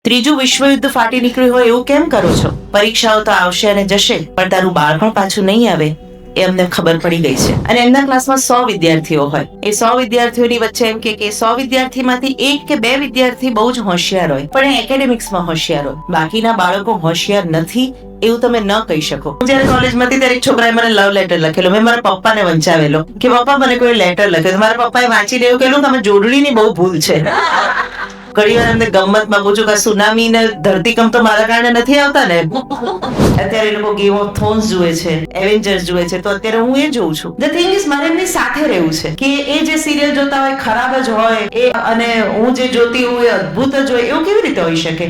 ત્રીજું વિશ્વયુદ્ધ ફાટી નીકળ્યું હોય એવું કેમ કરો છો? પરીક્ષાઓ તો આવશે અને જશે, પણ તારું બાળપણ પાછું નહીં આવે એ અમને ખબર પડી ગઈ છે. અને એમના ક્લાસમાં 100 વિદ્યાર્થીઓ હોય, એ 100 વિદ્યાર્થીઓની વચ્ચે એમ કે 100 વિદ્યાર્થીમાંથી 1 કે 2 વિદ્યાર્થી બહુ જ હોશિયાર હોય, પણ એ એકેડેમિક્સમાં હોશિયાર હોય, બાકીના બાળકો હોશિયાર નથી એવું તમે ન કહી શકો. જયારે કોલેજમાં હતી ત્યારે એક છોકરાએ મને લવ લેટર લખેલો. મેં મારા પપ્પાને વંચાવેલો કે પપ્પા મને કોઈ લેટર લખ્યો. મારા પપ્પાએ વાંચીને એવું કહેલું તમે જોડણીની બહુ ભૂલ છે. ઘણી વાર એમને ગમતમાં પૂછું કે સુનામી ને ધરતીકંપ તો મારા કારણે નથી આવતા ને. અત્યારે એ લોકો ગેમ ઓફ થ્રોન્સ જુએ છે, એવેન્જર્સ જુએ છે, તો અત્યારે હું એ જોઉં છું. ધ થિંગ ઇઝ મારે એમની સાથે રહેવું છે કે એ જે સિરિયલ જોતા હોય ખરાબ જ હોય એ અને હું જે જોતી હું એ અદ્ભુત જ હોય એવું કેવી રીતે હોઈ શકે?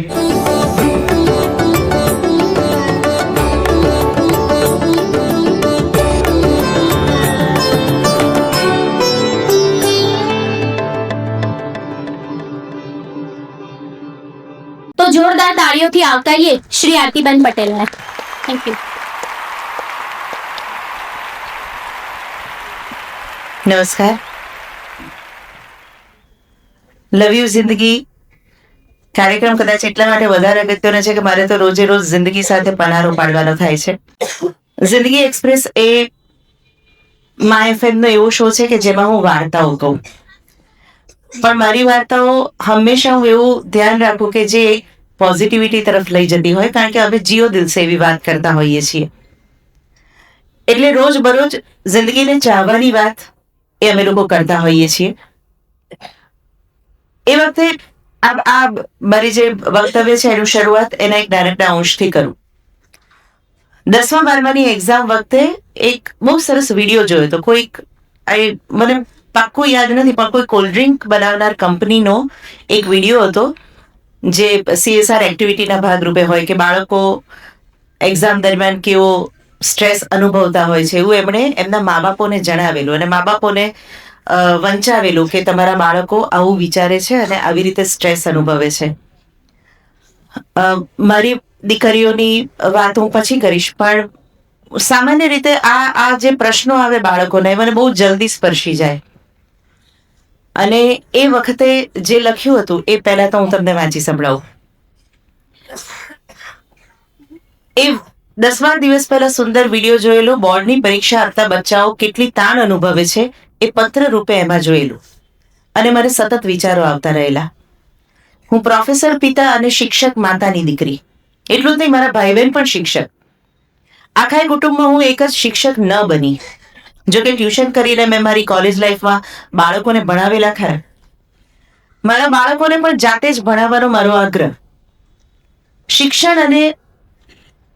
તો જોરદાર તાળીઓથી આવકારીએ શ્રી આરતીબેન પટેલને. Thank you. નમસ્કાર. લવ યુ જિંદગી કાર્યક્રમ કદાચ એટલા માટે વધારે અગત્યનો છે કે મારે તો રોજે રોજ જિંદગી સાથે પનારો પાડવાનો થાય છે. જિંદગી એક્સપ્રેસ એ માય એફએમ નો એવો શો છે કે જેમાં હું વાર્તાઓ કહું, પણ મારી વાર્તાઓ હંમેશા હું એવું ધ્યાન રાખું કે જે પોઝિટિવિટી તરફ લઈ જતી હોય, કારણ કે અમે જીઓ દિલ સે એવી વાત કરતા હોઈએ છીએ. એટલે રોજ બરોજ જિંદગીને ચાહવાની વાત એ અમે લોકો કરતા હોઈએ છીએ. એ વખતે આ મારી જે વક્તવ્ય છે એનું શરૂઆત એના એક નાનકડા અંશથી કરું. 10મા 12માની એક્ઝામ વખતે એક બહુ સરસ વિડીયો જોયો હતો. કોઈક મને પાક્કું યાદ નથી, પણ કોઈ કોલ્ડ ડ્રિંક બનાવનાર કંપનીનો એક વિડીયો હતો જે CSR એક્ટિવિટીના ભાગરૂપે હોય કે બાળકો એક્ઝામ દરમિયાન કેવો સ્ટ્રેસ અનુભવતા હોય છે એવું એમણે એમના મા બાપોને જણાવેલું અને મા બાપોને વંચાવેલું કે તમારા બાળકો આવું વિચારે છે અને આવી રીતે સ્ટ્રેસ અનુભવે છે. મારી દીકરીઓની વાત હું પછી કરીશ, પણ સામાન્ય રીતે આ જે પ્રશ્નો આવે બાળકોને મને બહુ જલ્દી સ્પર્શી જાય. અને એ વખતે જે લખ્યું હતું એ પહેલા તો હું તમને વાંચી સંભળાવું. એ 10મા દિવસ પહેલા સુંદર વિડીયો જોયેલો. બોર્ડની પરીક્ષા આપતા બચ્ચાઓ કેટલી તાણ અનુભવે છે એ પત્ર રૂપે એમાં જોયેલું અને મને સતત વિચારો આવતા રહેલા. હું પ્રોફેસર પિતા અને શિક્ષક માતાની દીકરી, એટલું જ નહીં મારા ભાઈ બહેન પણ શિક્ષક. આખા કુટુંબમાં હું એક જ શિક્ષક ન બની. જોકે ટ્યુશન કરીને મેં મારી કોલેજ લાઈફમાં બાળકોને ભણાવેલા ખરા. મારા બાળકોને પણ જાતે જ ભણાવવાનો મારો આગ્રહ. શિક્ષણ અને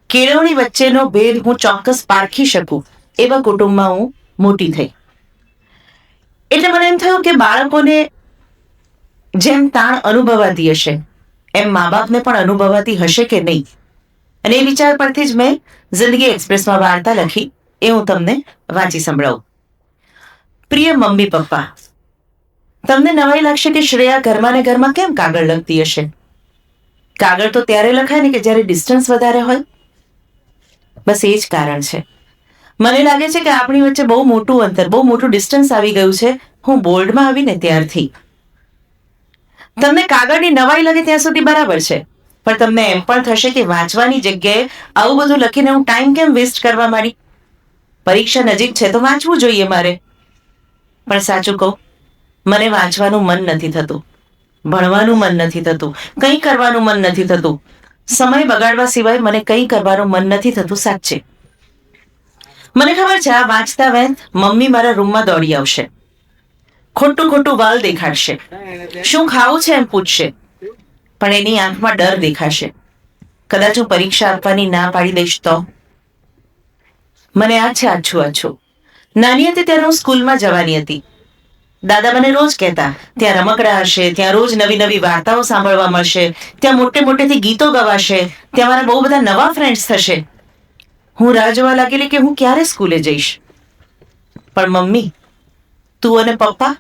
કેળવણી વચ્ચેનો ભેદ હું ચોક્કસ પારખી શકું એવા કુટુંબમાં હું મોટી થઈ. એટલે મને એમ થયું કે બાળકોને જેમ તાણ અનુભવાતી હશે એમ મા બાપને પણ અનુભવાતી હશે કે નહીં. અને એ વિચાર પરથી જ મેં જિંદગી એક્સપ્રેસમાં વાર્તા લખી, એ હું તમને વાંચી સંભળાવું. પ્રિય મમ્મી પપ્પા, તમને નવાઈ લાગશે કે શ્રેયા ઘરમાં ને ઘરમાં કેમ કાગળ લખતી હશે. કાગળ તો ત્યારે લખાય ને કે જ્યારે ડિસ્ટન્સ વધારે હોય. બસ એ જ કારણ છે. મને લાગે છે કે આપણી વચ્ચે બહુ મોટું અંતર, બહુ મોટું ડિસ્ટન્સ આવી ગયું છે હું બોર્ડમાં આવીને ત્યારથી. તમને કાગળની નવાઈ લાગે ત્યાં સુધી બરાબર છે, પણ તમને એમ પણ થશે કે વાંચવાની જગ્યાએ આવું બધું લખીને હું ટાઈમ કેમ વેસ્ટ કરવા માંડી. પરીક્ષા નજીક છે તો વાંચવું જોઈએ મારે. પણ સાચું કહું, મને વાંચવાનું મન નથી થતું, ભણવાનું મન નથી થતું, કંઈ કરવાનું મન નથી થતું. સમય બગાડવા સિવાય મને કંઈ કરવાનું મન નથી થતું. સાચે મને ખબર છે આ વાંચતા વેંત મમ્મી મારા રૂમમાં દોડી આવશે, ખોટું ખોટું વાલ દેખાડશે, શું ખાવું છે એમ પૂછશે, પણ એની આંખમાં ડર દેખાશે. કદાચ હું પરીક્ષા આપવાની ના પાડી દઈશ તો. મને યાદ છે આછું. નાની હતી ત્યારે હું સ્કૂલમાં જવાની હતી. દાદા મને રોજ કહેતા ત્યાં રમકડા હશે, ત્યાં રોજ નવી નવી વાર્તાઓ સાંભળવા મળશે, ત્યાં મોટે મોટેથી ગીતો ગવાશે, ત્યાં મારા બહુ બધા નવા ફ્રેન્ડ્સ થશે. હું રાહ જોવા લાગેલી કે હું ક્યારે સ્કૂલે જઈશ. પણ મમ્મી, તું અને પપ્પા,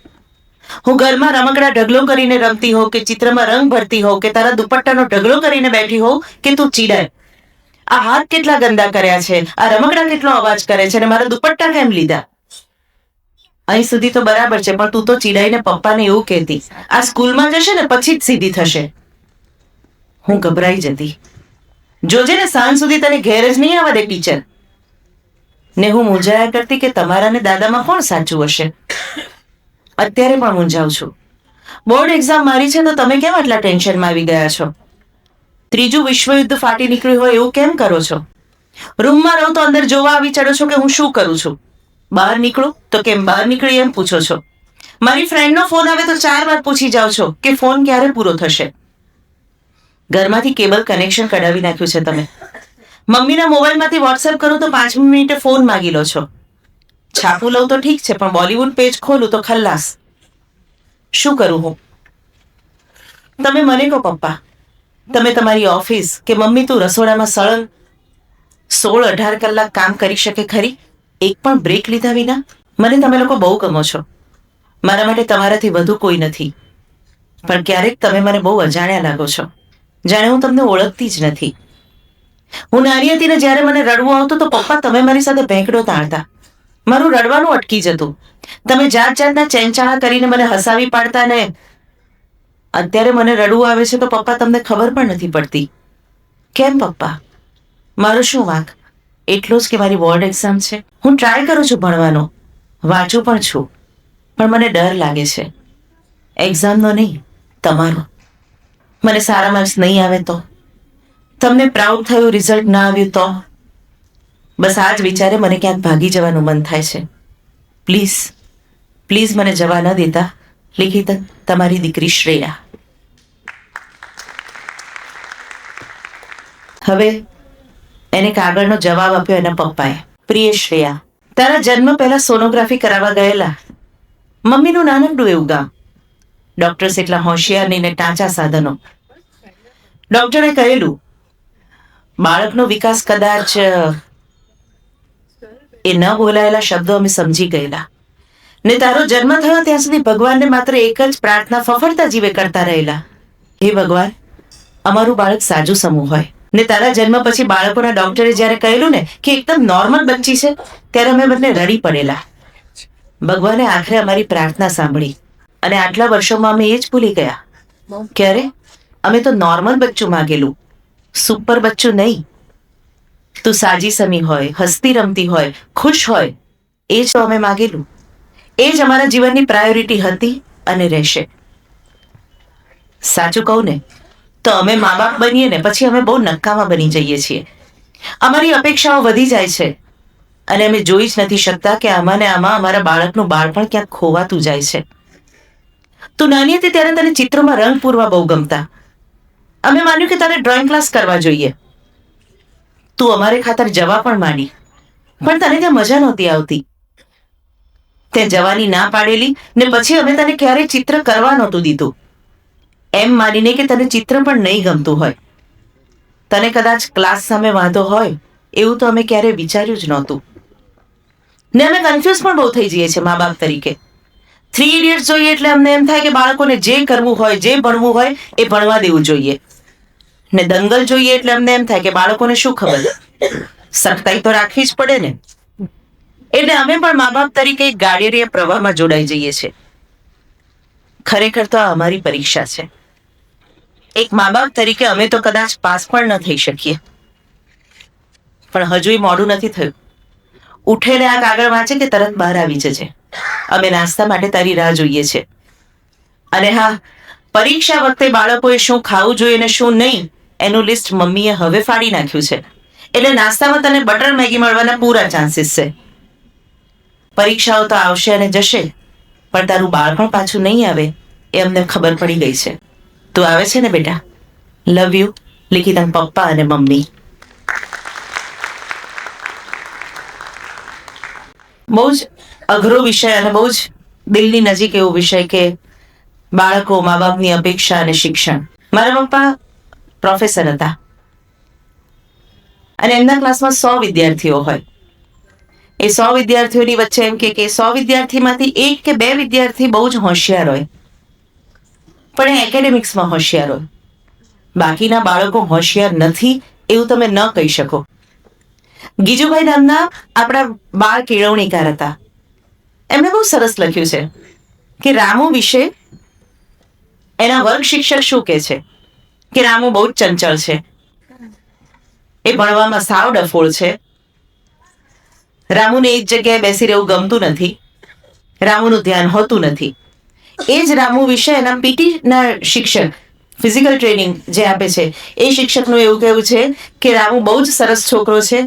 હું ઘરમાં રમકડા ઢગલો કરીને રમતી હોઉં કે ચિત્રમાં રંગ ભરતી હોઉં કે તારા દુપટ્ટાનો ઢગલો કરીને બેઠી હોઉં કે તું ચીડાય આ હાથ કેટલા ગંદા કર્યા છે, આ રમકડા કેટલો અવાજ કરે છે અને મારા દુપટ્ટા કેમ લીધા. અહીં સુધી તો બરાબર છે, પણ તું તો ચીડાઈને પપ્પાને એવું કહેતી આ સ્કૂલમાં જશે ને પછી જ સીધી થશે. હું ગભરાઈ જતી. જોજે ને સાંજ સુધી તને ઘેર જ નહીં આવવા દે ટીચર. ને હું મૂંઝાયા કરતી કે તમારા ને દાદામાં કોણ સાચું હશે. અત્યારે પણ મૂંઝાઉં છું. બોર્ડ એક્ઝામ મારી છે તો તમે કેમ આટલા ટેન્શનમાં આવી ગયા છો? ત્રીજું વિશ્વયુદ્ધ ફાટી નીકળ્યું હોય એવું કેમ કરો છો? રૂમમાં રહો તો અંદર જોવા આવી ચડો છો કે હું શું કરું છું. બહાર નીકળું તો કેમ બહાર નીકળી એમ પૂછો છો. મારી ફ્રેન્ડનો ફોન આવે તો 4 વાર પૂછી જાઓ છો કે ફોન ક્યારે પૂરો થશે. ઘરમાંથી કેબલ કનેક્શન કઢાવી નાખ્યું છે તમે. મમ્મીના મોબાઈલમાંથી વોટ્સએપ કરું તો 5 મિનિટે ફોન માગી લો છો. છાપું લઉં તો ઠીક છે પણ બોલિવૂડ પેજ ખોલું તો ખલ્લાસ. શું કરું હું? તમે મને કહો પપ્પા, તમે તમારી ઓફિસ કે મમ્મી તું રસોડામાં સળંગ 16-18 કલાક કામ કરી શકે ખરી? એક પણ બ્રેક લીધા વિના? મને તમે લોકો બહુ ગમો છો. મારા માટે તમારાથી વધુ કોઈ નથી. પણ ક્યારેક તમે મને બહુ અજાણ્યા લાગો છો, જાણે હું તમને ઓળખતી જ નથી. હું નાની હતી ને જ્યારે મને રડવું આવતું તો પપ્પા તમે મારી સાથે ભેંકડો તાણતા. મારું રડવાનું અટકી જતું. તમે જાત જાતના ચેનચાળા કરીને મને હસાવી પાડતા ને અત્યારે મને રડવું આવે છે તો પપ્પા તમને ખબર પણ નથી પડતી. કેમ પપ્પા? મારો શું વાંક? એટલું જ કે મારી બોર્ડ એક્ઝામ છે. હું ટ્રાય કરું છું ભણવાનો, વાંચું પણ છું, પણ મને ડર લાગે છે. એક્ઝામનો નહીં, તમારો. મને સારા માર્ક્સ નહીં આવે તો? તમને પ્રાઉડ થયું રિઝલ્ટ ના આવ્યું તો? બસ આ જ વિચારે મને ક્યાંક ભાગી જવાનું મન થાય છે. પ્લીઝ પ્લીઝ મને જવા ન દેતા. લિખિત, તમારી દીકરી શ્રેયા. હવે એને કાગળનો જવાબ આપ્યો એના પપ્પાએ. પ્રિય શ્રેયા, તારા જન્મ પહેલા સોનોગ્રાફી કરાવવા ગયેલા. મમ્મીનું નાનકડું એવું ગામ. ડોક્ટર્સ એટલા હોશિયાર નહીં ને ટાંચા સાધનો. ડોક્ટરે કહેલું બાળકનો વિકાસ કદાચ એ ન બોલાયેલા શબ્દો અમે સમજી ગયેલા. ને તારો જન્મ થયો ત્યાં સુધી ભગવાનને માત્ર એક જ પ્રાર્થના ફફડતા જીવે કરતા રહેલા, હે ભગવાન, અમારું બાળક સાજુ સમૂહ હોય. ને તારા જન્મ પછી બાળકોના ડોક્ટરે જ્યારે કહેલું ને કે એકદમ નોર્મલ બચ્ચી છે, ત્યારે અમે બંને રડી પડેલા. ભગવાને આખરે અમારી પ્રાર્થના સાંભળી અને આટલા વર્ષોમાં અમે એ જ ભૂલી ગયા કે અરે અમે તો નોર્મલ બચ્ચું માગેલું, સુપર બચ્ચું નહીં. તું સાજી સમી હોય, હસતી રમતી હોય, ખુશ હોય, એ જ તો અમે માગેલું. એ જ અમારા જીવનની પ્રાયોરિટી હતી અને રહેશે. સાચું કહું ને તો અમે મા બાપ બનીએ ને પછી અમે બહુ નકામા બની જઈએ છીએ. અમારી અપેક્ષાઓ વધી જાય છે અને અમે જોઈ જ નથી શકતા કે આમાં ને આમાં અમારા બાળકનું બાળપણ ક્યાંક ખોવાતું જાય છે. તું નાની હતી ત્યારે તને ચિત્રોમાં રંગ પૂરવા બહુ ગમતા. અમે માન્યું કે તારે ડ્રોઈંગ ક્લાસ કરવા જોઈએ. તું અમારે ખાતર જવા પણ માંડી, પણ તને ત્યાં મજા નહોતી આવતી. તે જવાની ના પાડેલી ને પછી અમે તને ક્યારેય ચિત્ર કરવા નહોતું દીધું, એમ માનીને કે તને ચિત્ર પણ નહીં ગમતું હોય. તને કદાચ ક્લાસ સામે વાંધો હોય એવું તો અમે ક્યારેય વિચાર્યું જ નહોતું. ને અમે કન્ફ્યુઝ પણ બહુ થઈ જઈએ છીએ મા બાપ તરીકે. 3 ઇડિયટ્સ જોઈએ એટલે અમને એમ થાય કે બાળકોને જે કરવું હોય, જે ભણવું હોય એ ભણવા દેવું જોઈએ. ને દંગલ જોઈએ એટલે અમને એમ થાય કે બાળકોને શું ખબર, સખ્તાઈ તો રાખવી જ પડે ને. એટલે અમે પણ મા બાપ તરીકે એક ગાડીય પ્રવાહમાં જોડાઈ જઈએ છીએ. ખરેખર તો આ અમારી પરીક્ષા છે. એક મા બાપ તરીકે અમે તો કદાચ પાસ પણ ન થઈ શકીએ, પણ હજુય મોડું નથી થયું. ઉઠેને આ કાગળ વાંચે કે તરત બહાર આવી જજે. અમે નાસ્તા માટે તારી રાહ જોઈએ છે. અને હા, પરીક્ષા વખતે બાળકોએ શું ખાવું જોઈએ ને શું નહીં એનું લિસ્ટ મમ્મીએ હવે ફાડી નાખ્યું છે. એટલે નાસ્તામાં તને બટર મેગી મળવાના પૂરા ચાન્સીસ છે. પરીક્ષાઓ તો આવશે અને જશે, પણ તારું બાળપણ પાછું નહીં આવે એ અમને ખબર પડી ગઈ છે. તું આવે છે ને બેટા? લવ યુ, લિખિતા પપ્પા અને મમ્મી. બહુ જ અઘરો વિષય અને બહુ જ દિલની નજીક એવો વિષય કે બાળકો, મા બાપની અપેક્ષા અને શિક્ષણ. મારા પપ્પા પ્રોફેસર હતા અને એમના ક્લાસમાં 100 વિદ્યાર્થીઓ હોય. એ 100 વિદ્યાર્થીઓની વચ્ચે એમ કે 100 વિદ્યાર્થીમાંથી 1 કે 2 વિદ્યાર્થી બહુ જ હોશિયાર હોય, પણ એ એકેડેમિક્સમાં હોશિયાર હોય. બાકીના બાળકો હોશિયાર નથી એવું તમે ન કહી શકો. ગીજુભાઈ નામના આપણા બાળ કેળવણીકાર હતા. એમણે બહુ સરસ લખ્યું છે કે રામુ વિશે એના વર્ગ શિક્ષક શું કહે છે. કે રામુ બહુ જ ચંચળ છે, એ ભણવામાં સાવ ડફોળ છે, રામુને એક જગ્યાએ બેસી રહેવું ગમતું નથી, રામુનું ધ્યાન હોતું નથી. એ જ રામુ વિશે એના પીટીના શિક્ષક ફિઝિકલ ટ્રેનિંગ જે આપે છે એ શિક્ષકનું એવું કહેવું છે કે રામુ બહુ જ સરસ છોકરો છે,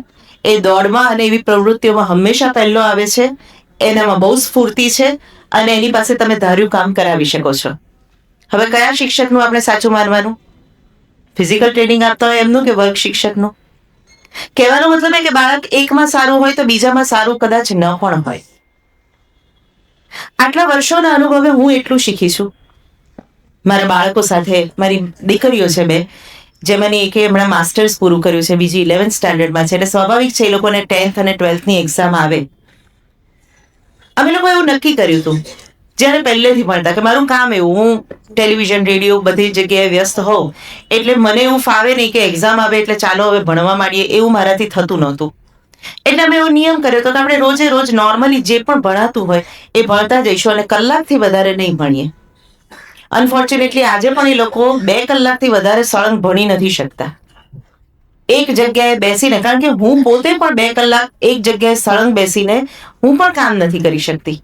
એ દોડમાં અને એવી પ્રવૃત્તિઓમાં હંમેશા પહેલો આવે છે, એનામાં બહુ સ્ફૂર્તિ છે અને એની પાસે તમે ધાર્યું કામ કરાવી શકો છો. હવે કયા શિક્ષકનું આપણે સાચું માનવાનું? ફિઝિકલ ટ્રેનિંગ આપતા હોય એમનું કે વર્ગ શિક્ષકનું? કહેવાનો મતલબ એ કે બાળક એકમાં સારું હોય તો બીજામાં સારું કદાચ ન પણ હોય. આટલા વર્ષોના અનુભવે હું એટલું શીખી છું. મારા બાળકો સાથે મારી દીકરીઓ છે બે, જેમાંની એકે હમણાં માસ્ટર્સ પૂરું કર્યું છે, બીજી 11th સ્ટાન્ડર્ડમાં છે, એટલે સ્વાભાવિક છે એ લોકોને 10th અને 12thની એક્ઝામ આવે. અમે લોકો એવું નક્કી કર્યું હતું જ્યારે પહેલેથી ભણતા કે મારું કામ એવું, હું ટેલિવિઝન રેડિયો બધી જગ્યાએ વ્યસ્ત હોઉં એટલે મને એવું ફાવે નહીં કે એક્ઝામ આવે એટલે ચાલો હવે ભણવા માંડીએ, એવું મારાથી થતું નહોતું. એટલે અમે એવો નિયમ કર્યો હતો કે આપણે રોજે રોજ નોર્મલી જે પણ ભણાતું હોય એ ભણતા જઈશું અને કલાકથી વધારે નહીં ભણીએ. અનફોર્ચ્યુનેટલી આજે પણ એ લોકો 2 કલાકથી વધારે સળંગ ભણી નથી શકતા એક જગ્યાએ બેસીને, કારણ કે હું પોતે પણ 2 કલાક એક જગ્યાએ સળંગ બેસીને હું પણ કામ નથી કરી શકતી.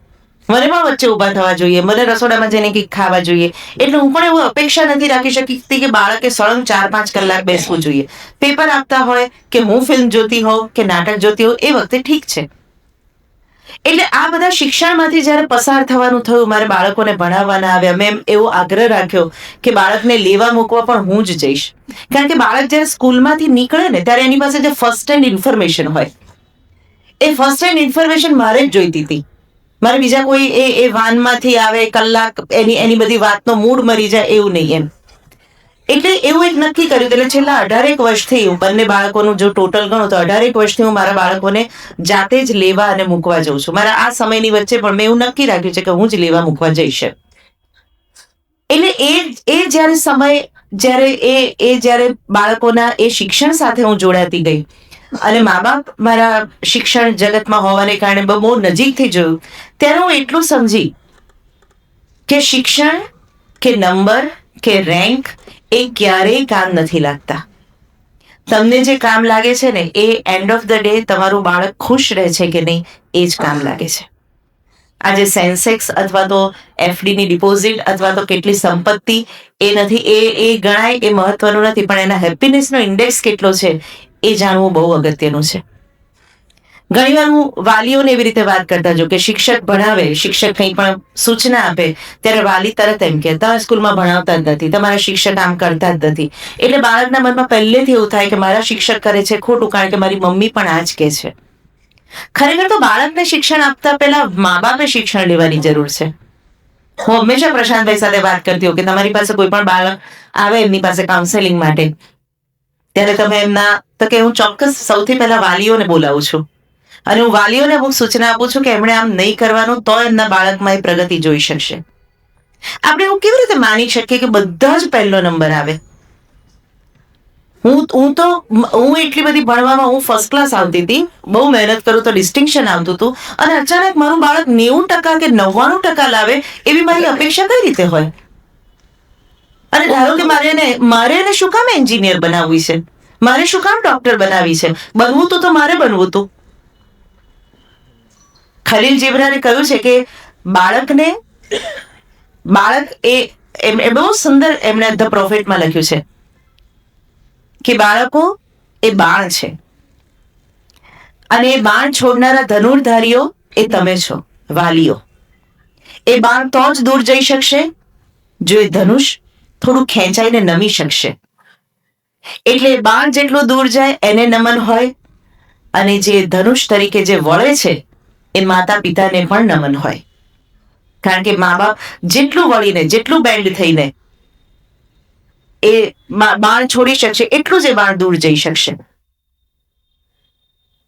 મને પણ વચ્ચે ઊભા થવા જોઈએ, મને રસોડામાં જઈને કંઈક ખાવા જોઈએ, એટલે હું પણ એવું અપેક્ષા નથી રાખી શકતી કે બાળકે સળંગ 4-5 કલાક બેસવું જોઈએ. પેપર આપતા હોય કે હું ફિલ્મ જોતી હોઉં કે નાટક જોતી હોઉં એ વખતે ઠીક છે. એટલે આ બધા શિક્ષણમાંથી જ્યારે પસાર થવાનું થયું, મારે બાળકોને ભણાવવાના આવ્યા, મેં એવો આગ્રહ રાખ્યો કે બાળકને લેવા મૂકવા પણ હું જ જઈશ, કારણ કે બાળક જ્યારે સ્કૂલમાંથી નીકળે ને ત્યારે એની પાસે જે ફર્સ્ટ હેન્ડ ઇન્ફોર્મેશન હોય, એ ફર્સ્ટ હેન્ડ ઇન્ફોર્મેશન મારે જ જોઈતી હતી. મારે બીજા કોઈ એ વાનમાંથી આવે કલાક એની બધી વાતનો મૂડ મરી જાય એવું નહીં એમ. એટલે એવું એક નક્કી કર્યું. એટલે છેલ્લા 18 વર્ષથી હું બંને બાળકોનું જો ટોટલ ગણું તો 18 વર્ષથી હું મારા બાળકોને જાતે જ લેવા અને મૂકવા જઉં છું. મારા આ સમયની વચ્ચે પણ મેં એવું નક્કી રાખ્યું છે કે હું જ લેવા મૂકવા જઈશ. એટલે એ જ્યારે સમય, જ્યારે બાળકોના એ શિક્ષણ સાથે હું જોડાતી ગઈ અને મા બાપ મારા શિક્ષણ જગતમાં હોવાને કારણે બહુ નજીકથી જોયું, ત્યારે હું એટલું સમજી કે શિક્ષણ કે નંબર કે રેન્ક એ ક્યારેય કામ નથી લાગતા. તમને જે કામ લાગે છે ને એ એન્ડ ઓફ ધ ડે તમારું બાળક ખુશ રહે છે કે નહીં એ જ કામ લાગે છે. આજે સેન્સેક્સ અથવા તો એફડીની ડિપોઝિટ અથવા તો કેટલી સંપત્તિ એ નથી, એ ગણાય, એ મહત્વનું નથી, પણ એના હેપીનેસનો ઇન્ડેક્સ કેટલો છે એ જાણવું બહુ અગત્યનું છે. ઘણીવાર હું વાલીઓને એવી રીતે વાત કરતા જો કે શિક્ષક ભણાવે, શિક્ષક કંઈ પણ સૂચના આપે ત્યારે વાલી તરત એમ કે તમારા સ્કૂલમાં ભણાવતા જ નથી, તમારા શિક્ષક આમ કરતા જ નથી. એટલે બાળકના મનમાં પહેલેથી એવું થાય કે મારા શિક્ષક કરે છે ખોટું, કારણ કે મારી મમ્મી પણ આ જ કહે છે. ખરેખર તો બાળકને શિક્ષણ આપતા પહેલા મા બાપે શિક્ષણ લેવાની જરૂર છે. હું હંમેશા પ્રશાંતભાઈ સાથે વાત કરતી હોઉં કે તમારી પાસે કોઈ પણ બાળક આવે એમની પાસે કાઉન્સેલિંગ માટે, ત્યારે તમે એમના તો કે હું ચોક્કસ સૌથી પહેલા વાલીઓને બોલાવું છું અને હું વાલીઓને અમુક સૂચના આપું છું કે એમણે આમ નહીં કરવાનું તો એમના બાળકમાં એ પ્રગતિ જોઈ શકશે. આપણે એવું કેવી રીતે માની શકીએ કે બધા જ પહેલો નંબર આવે? હું એટલી બધી ભણવામાં હું ફર્સ્ટ ક્લાસ આવતી હતી, બહુ મહેનત કરું તો ડિસ્ટિંક્શન આવતું હતું, અને અચાનક મારું બાળક 90% કે 99% લાવે એવી મારી અપેક્ષા કઈ રીતે હોય? અને ધારો કે મારે એને શું કામ એન્જિનિયર બનાવવી છે, મારે શું કામ ડોક્ટર બનાવી છે? બનવું તો મારે બનવું હતું. ખલીલ જીબ્રાને કહ્યું છે કે બાળક એ બહુ સુંદર એમણે ધ પ્રોફેટમાં લખ્યું છે કે બાળકો એ બાણ છે અને એ બાણ છોડનારા ધનુર્ધારીઓ એ તમે છો, વાલીઓ. એ બાણ તો જ દૂર જઈ શકશે જો એ ધનુષ થોડું ખેંચાઈને નમી શકશે. એટલે બાણ જેટલું દૂર જાય એને નમન હોય, અને જે ધનુષ તરીકે જે વળે છે એ માતા પિતાને પણ નમન હોય, કારણ કે મા બાપ જેટલું વળીને, જેટલું બેન્ડ થઈને એ બાણ છોડી શકશે એટલું જ એ બાણ દૂર જઈ શકશે.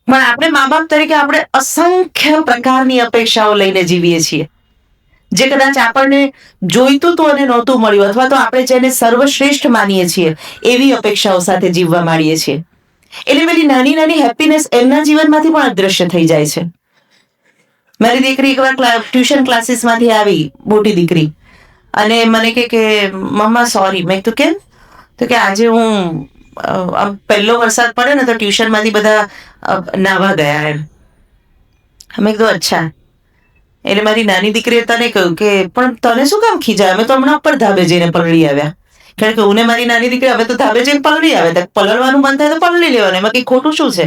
પણ આપણે મા બાપ તરીકે આપણે અસંખ્ય પ્રકારની અપેક્ષાઓ લઈને જીવીએ છીએ, જે કદાચ આપણને જોઈતું હતું અને નહોતું મળ્યું, અથવા તો આપણે જેને સર્વશ્રેષ્ઠ માનીએ છીએ એવી અપેક્ષાઓ સાથે જીવવા માંડીએ છીએ. એટલે પેલી નાની નાની હેપીનેસ એમના જીવનમાંથી પણ અદૃશ્ય થઈ જાય છે. મારી દીકરી એકવાર ટ્યુશન ક્લાસીસમાંથી આવી, મોટી દીકરી, અને મને કે મમ્મા સોરી. મેં કીધું કેમ? તો કે આજે હું પહેલો વરસાદ પડે ને તો ટ્યુશનમાંથી બધા નાવા ગયા એમ. અમે કીધું અચ્છા. એટલે મારી નાની દીકરીએ તને કહ્યું કે પણ તને શું કામ ખીજાય, અમે તો હમણાં ઉપર ધાબે જઈને પલળી આવ્યા. કારણ કે હું ને મારી નાની દીકરી હવે તો ધાબે જઈને પલળી આવે, પલળવાનું મન થાય તો પલળી લેવાનું, એમાં કઈ ખોટું શું છે.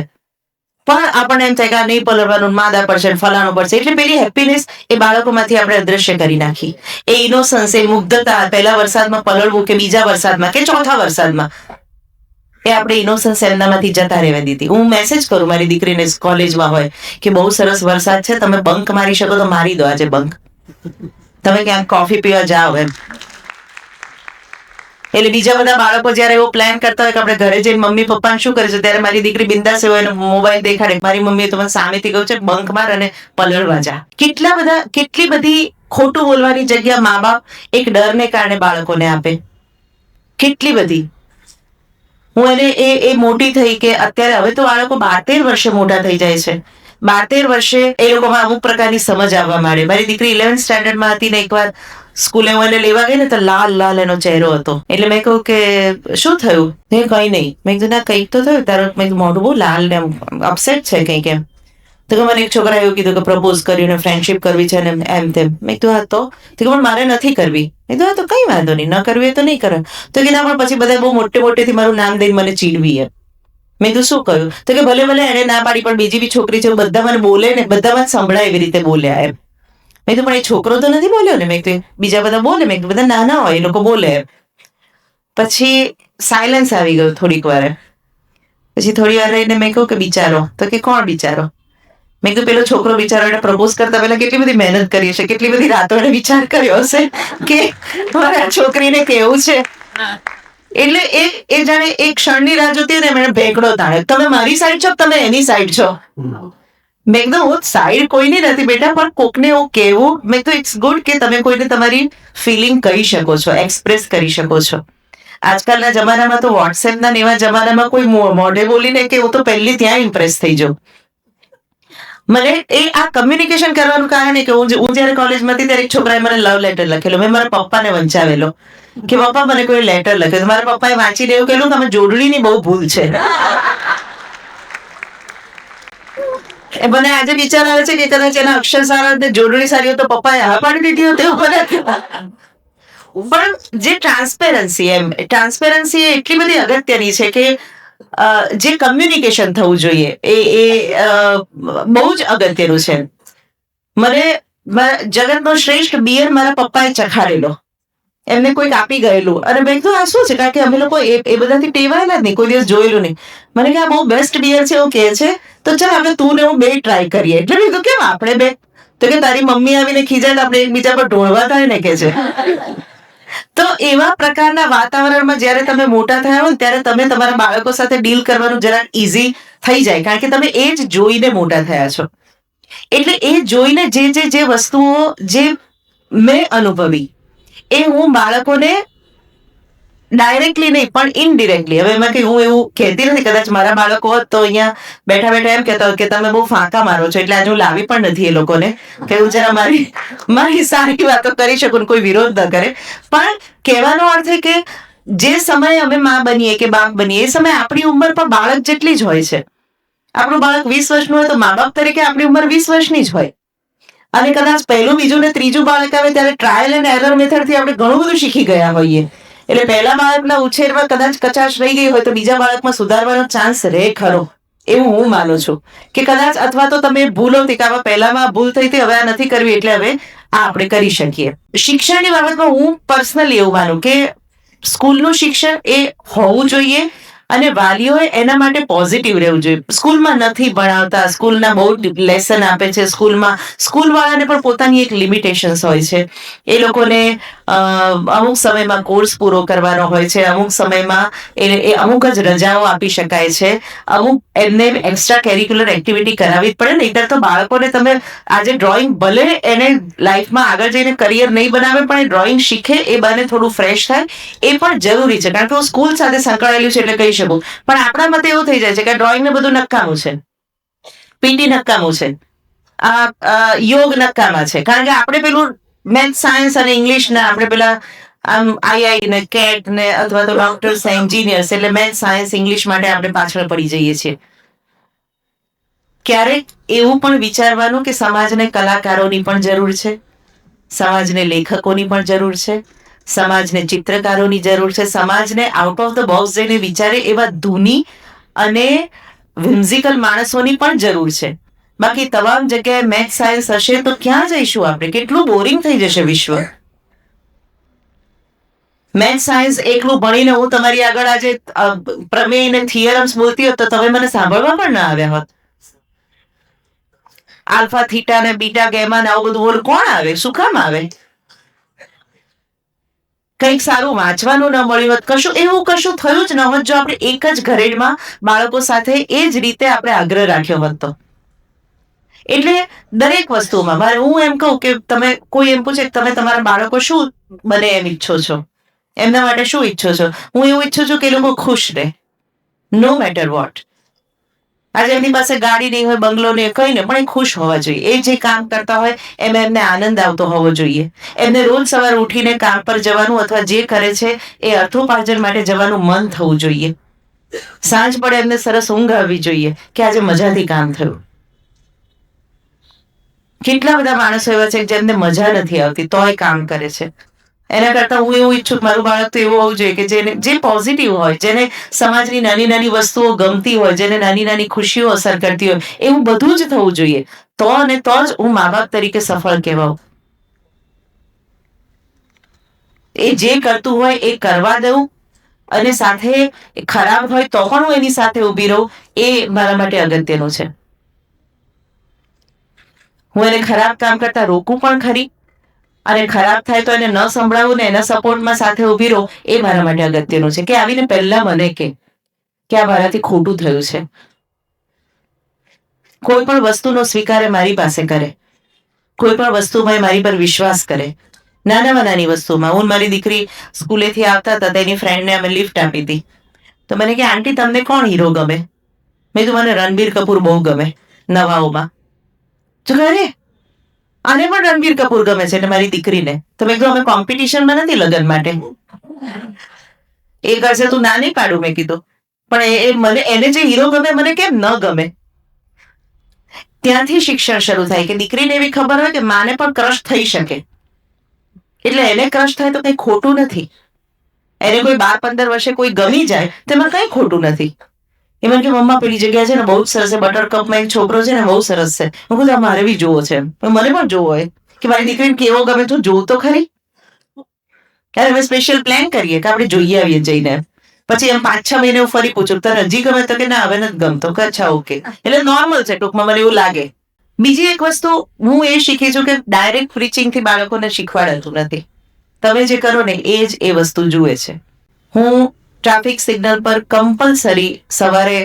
પણ આપણને એમ થાય કે આ નહીં પલળવાનું, માદા પડશે, ફલાણું પડશે. એટલે પેલી હેપીનેસ એ બાળકોમાંથી આપણે અદ્રશ્ય કરી નાખી. એ ઇનોસન્સ, એ મુગ્ધતા, પહેલા વરસાદમાં પલળવું કે બીજા વરસાદમાં કે ચોથા વરસાદમાં, એ આપણે ઇનોસન્સ એમનામાંથી જતા રહેવા દીધી. હું મેસેજ કરું મારી દીકરીને કોલેજમાં હોય કે બહુ સરસ વરસાદ છે, તમે બંક મારી શકો તો મારી દો આજે બંક, તમે ક્યાંક કોફી પીવા જાઓ એમ. એટલે બીજા બધા બાળકો જયારે એવો પ્લાન કરતા હોય કે આપણે ઘરે જઈને મમ્મી પપ્પા શું કરે છે, ત્યારે મારી દીકરી બિંદાસ હોય અને મોબાઈલ દેખાડે, મારી મમ્મીએ તો મને સામેથી કહ્યું છે બંક માર અને પલળવા જા. કેટલી બધી ખોટું બોલવાની જગ્યા મા બાપ એક ડરને કારણે બાળકોને આપે, કેટલી બધી. હું એને એ મોટી થઈ કે અત્યારે હવે તો બાળકો 12-13 વર્ષે મોટા થઈ જાય છે. 12-13 વર્ષે એ લોકોમાં અમુક પ્રકારની સમજ આવવા માંડે. મારી દીકરી 11th સ્ટેન્ડર્ડમાં હતી ને એકવાર સ્કૂલે હું એને લેવા ગઈ ને તો લાલ એનો ચહેરો હતો. એટલે મેં કહ્યું કે શું થયું? કઈ નહીં. મેં કીધું ના કંઈક તો થયું તારું, મેં મોઢું બહુ લાલ ને અપસેટ છે કંઈક એમ. તો કે મને એક છોકરા એવું કીધું કે પ્રપોઝ કર્યું ને ફ્રેન્ડશિપ કરવી છે ને એમ તેમ. મેં કીધું હા તો પણ મારે નથી કરવી. મેં કીધું હા તો કઈ વાંધો નહીં, ન કરવી તો નહીં કરે. તો કે ના પણ પછી બધા બહુ મોટેથી મારું નામ દઈને મને ચીડવી એમ. મેં કીધું શું કહ્યું? તો કે ભલે એને ના પાડી પણ બીજી બી છોકરી છે બધા મને બોલે ને બધામાં જ સંભળાય એવી રીતે બોલ્યા એમ. મેં કીધું પણ એ છોકરો તો નથી બોલ્યો ને. મેં કીધું બીજા બધા બોલે. મેં કીધું બધા નાના હોય એ લોકો બોલે એમ. પછી સાયલન્સ આવી ગયું થોડીક વાર. પછી થોડી વાર રહીને મેં કહ્યું કે બિચારો. તો કે કોણ બિચારો? મેં કીધું પેલો છોકરો બિચારો એને પ્રપોઝ કરતા પહેલા કેટલી બધી મહેનત કરી હશે, કેટલી બધી રાતો એને વિચાર કર્યો હશે કે મારે આ છોકરીને કેવું છે. એટલે એ જાણે એક ક્ષણની રાહ જોતી હોય ને એને ભેગડો તાણે, તમે મારી સાઈડ છો, તમે એની સાઈડ છો. મેં કીધું હું સાઈડ કોઈની નથી બેટા, પણ કોકને એવું કેવું. મેં તો ઇટ્સ ગુડ કે તમે કોઈને તમારી ફિલિંગ કહી શકો છો, એક્સપ્રેસ કરી શકો છો. આજકાલના જમાનામાં તો વોટ્સએપના એવા જમાનામાં કોઈ મોઢે બોલીને કે હું તો પહેલી ત્યાં ઇમ્પ્રેસ થઈ જાઉં. મને આ કમ્યુનિકેશન કરવાનું કારણ કે હું જયારે કોલેજમાં હતી ત્યારે એક છોકરાએ મને લવ લેટર લખેલો. મેં મારા પપ્પાને વંચાવેલો કે પપ્પા મને કોઈ લેટર લખ્યો. મારા પપ્પાએ વાંચીને એવું કહેલું કે તમે જોડણીની બહુ ભૂલ છે. મને આજે વિચાર આવે છે કે કદાચ એના અક્ષર સારા અને જોડણી સારી તો પપ્પાએ હા પાડી દીધી હતી. પણ જે ટ્રાન્સપેરન્સી એટલી બધી અગત્યની છે કે જે કમ્યુનિકેશન થવું જોઈએ એ બહુ જ અગત્યનું છે. મને જગતનો શ્રેષ્ઠ બિયર મારા પપ્પાએ ચખાડેલો, એમને કોઈક આપી ગયેલું. અને મેં કીધું આ શું છે? કારણ કે અમે લોકો એ બધાથી ટેવાયેલા જ નહીં, કોઈ દિવસ જોયેલું નહીં. મને કે આ બહુ બેસ્ટ બિયર છે એવું કહે છે, તો ચાલ આપણે તું ને હું બે ટ્રાય કરીએ. એટલે મેં કીધું કેમ આપણે બે? તો કે તારી મમ્મી આવીને ખીજાય તો આપણે એકબીજા પર ઢોળવા થાય ને કે છે. તો એવા પ્રકારના વાતાવરણમાં જ્યારે તમે મોટા થયા હો ત્યારે તમે તમારા બાળકો સાથે ડીલ કરવાનું જરાક ઇઝી થઈ જાય, કારણ કે તમે એ જ જોઈને મોટા થયા છો. એટલે એ જોઈને જે વસ્તુઓ જે મેં અનુભવી એ હું બાળકોને ડાયરેક્ટલી નહીં પણ ઇનડિરેક્ટલી, હવે એમાં કઈ હું એવું કહેતી નથી, કદાચ મારા બાળકો હોત તો અહીંયા બેઠા એમ કહેતા હોત કે તમે બહુ ફાંકા મારો છો. એટલે આજે હું લાવી પણ નથી એ લોકોને કે હું જરા મારી સારી વાતો કરી શકું, કોઈ વિરોધ ન કરે. પણ કહેવાનો અર્થ એ કે જે સમયે અમે માં બનીએ કે બાપ બનીએ એ સમયે આપણી ઉંમર પણ બાળક જેટલી જ હોય છે. આપણું બાળક 20 વર્ષનું હોય તો મા બાપ તરીકે આપણી ઉંમર 20 વર્ષની જ હોય. અને કદાચ પહેલું, બીજું ને ત્રીજું બાળક આવે ત્યારે ટ્રાયલ એન્ડ એરર મેથડથી આપણે ઘણું બધું શીખી ગયા હોઈએ. એટલે પહેલા બાળકના ઉછેરમાં કદાચ કચાશ રહી ગઈ હોય તો બીજા બાળકમાં સુધારવાનો ચાન્સ રહે ખરો, એવું હું માનું છું. કે કદાચ અથવા તો તમે ભૂલો હતી કે આમાં પહેલામાં ભૂલ થઈ હતી, હવે આ નથી કરવી એટલે હવે આ આપણે કરી શકીએ. શિક્ષણની બાબતમાં હું પર્સનલી એવું માનું કે સ્કૂલનું શિક્ષણ એ હોવું જોઈએ અને વાલીઓએ એના માટે પોઝિટિવ રહેવું જોઈએ. સ્કૂલમાં નથી ભણાવતા, સ્કૂલના બહુ લેસન આપે છે, સ્કૂલવાળાને પણ પોતાની એક લિમિટેશન્સ હોય છે. એ લોકોને અમુક સમયમાં કોર્સ પૂરો કરવાનો હોય છે, અમુક સમયમાં એ અમુક જ રજાઓ આપી શકાય છે, અમુક એમને એક્સ્ટ્રા કેરિક્યુલર એક્ટિવિટી કરાવવી જ પડે. નહીંતર તો બાળકોને તમે આજે ડ્રોઈંગ ભલે એને લાઈફમાં આગળ જઈને કરિયર નહીં બનાવે પણ એ ડ્રોઈંગ શીખે, એ બાને થોડું ફ્રેશ થાય એ પણ જરૂરી છે. કારણ કે હું સ્કૂલ સાથે સંકળાયેલું છે એટલે કહી શકું. પણ આપણા મતે એવું થઈ જાય છે કે ડ્રોઈંગ ને બધું નકામું છે, પીટી નકામું છે, યોગ નકામા છે. કારણ કે આપણે પેલું મેથ, સાયન્સ અને ઇંગ્લિશ ના આપણે પેલા આમ આઈ ને કેટ ને અથવા તો ડોક્ટર્સ એન્જિનિયર્સ એટલે મેથ્સ સાયન્સ ઇંગ્લિશ માટે આપણે પાછળ પડી જઈએ છીએ. ક્યારેક એવું પણ વિચારવાનું કે સમાજને કલાકારોની પણ જરૂર છે, સમાજને લેખકોની પણ જરૂર છે, સમાજને ચિત્રકારોની જરૂર છે, સમાજને આઉટ ઓફ ધ બોક્સ જઈને વિચારે એવા ધૂની અને વિમ્ઝિકલ માણસોની પણ જરૂર છે. બાકી તમામ જગ્યાએ મેથ્સ સાયન્સ હશે તો ક્યાં જઈશું આપણે? કેટલું બોરિંગ થઈ જશે વિશ્વ. મેથ્સ સાયન્સ એકલું ભણીને હું તમારી આગળ આજે પ્રમેય ને થિયરમ્સ બોલતી હોત તો તમે મને સાંભળવા પણ ના આવ્યા હોત. આલ્ફા થીટા ને બીટા ગેમા ને આવું બધું બોલ કોણ આવે? શું કામ આવે? કંઈક સારું વાંચવાનું ન મળ્યું હોત, કશું એવું કશું થયું જ ન હોત જો આપણે એક જ ઘરેડમાં બાળકો સાથે એ જ રીતે આપણે આગ્રહ રાખ્યો હોત તો. એટલે દરેક વસ્તુમાં મારે હું એમ કહું કે તમે કોઈ એમ પૂછે તમે તમારા બાળકો શું બને એમ ઈચ્છો છો, એમના માટે શું ઈચ્છો છો? હું એવું ઈચ્છું છું કે એ લોકો ખુશ રહે, નો મેટર વોટ. આજે એમની પાસે ગાડી નહીં હોય, બંગલો નહીં, કઈ નહીં, પણ એ ખુશ હોવા જોઈએ. એ જે કામ કરતા હોય એમાં એમને આનંદ આવતો હોવો જોઈએ. એમને રોજ સવારે ઉઠીને કામ પર જવાનું અથવા જે કરે છે એ અર્થોપાર્જન માટે જવાનું મન થવું જોઈએ. સાંજ પડે એમને સરસ ઊંઘ આવવી જોઈએ કે આજે મજાથી કામ થયું. કેટલા બધા માણસો એવા છે જેમને મજા નથી આવતી તોય કામ કરે છે. એના કરતા હું એવું ઈચ્છું કે મારું બાળક તો એવું હોવું જોઈએ કે જે પોઝિટિવ હોય, જેને સમાજની નાની નાની વસ્તુઓ ગમતી હોય, જેને નાની નાની ખુશીઓ અસર કરતી હોય, એવું બધું જ થવું જોઈએ. તો અને તો જ હું મા બાપ તરીકે સફળ કહેવાઉં. એ જે કરતું હોય એ કરવા દઉં અને સાથે ખરાબ હોય તો પણ હું એની સાથે ઊભી રહું, એ મારા માટે અગત્યનું છે. હું એને ખરાબ કામ કરતા રોકું પણ ખરી, અને ખરાબ થાય તો એને ન સંભળાવું ને એના સપોર્ટમાં સાથે ઊભી રહું, એ મારા માટે અગત્યનું છે. કે આવીને પહેલા મને કે આ મારાથી ખોટું થયું છે. કોઈ પણ વસ્તુનો સ્વીકાર મારી પાસે કરે, કોઈ પણ વસ્તુમાં મારી પર વિશ્વાસ કરે. નાનામાં નાની વસ્તુમાં હું મારી દીકરી સ્કૂલેથી આવતા હતા તેની ફ્રેન્ડને અમે લિફ્ટ આપી હતી તો મને કે આંટી તમને કોણ હીરો ગમે? મેં તો મને રણબીર કપૂર બહુ ગમે નવાઓમાં. તો અરે આને પણ રણબીર કપૂર ગમે છે એટલે મારી દીકરીને. તો મેં કીધું અમે કોમ્પિટિશનમાં નથી લગ્ન માટે. એ કરશે તું ના નહીં પાડું મેં કીધું, પણ એ મને એને જે હીરો ગમે મને કેમ ન ગમે? ત્યાંથી શિક્ષણ શરૂ થાય કે દીકરીને એવી ખબર હોય કે માને પણ ક્રશ થઈ શકે, એટલે એને ક્રશ થાય તો કઈ ખોટું નથી. એને કોઈ 12-15 વર્ષે કોઈ ગમી જાય તેમાં કઈ ખોટું નથી. એ મને કે મમ્મા પેલી જગ્યા છે ને બહુ જ સરસ છે, બટરકપમાં એક છોકરો છે ને બહુ સરસ છે. હું કીધું મારે બી જોવો છે, મને પણ જોવો હોય કે મારી દીકરીને કેવો ગમે, તું જોવું તો ખરી. ત્યારે અમે સ્પેશિયલ પ્લાન કરીએ કે આપણે જોઈ આવીએ જઈને. પછી એમ 5-6 મહિને હું ફરી પૂછું તને હજી ગમે? તો કે ના હવે નથી ગમતો. કે અચ્છા ઓકે, એટલે નોર્મલ છે ટૂંકમાં, મને એવું લાગે. બીજી એક વસ્તુ હું એ શીખી છું કે ડાયરેક્ટ પ્રીચિંગ થી બાળકોને શીખવાડતું નથી. તમે જે કરો ને એ જ એ વસ્તુ જુએ છે. હું ટ્રાફિક સિગ્નલ પર કમ્પલસરી સવારે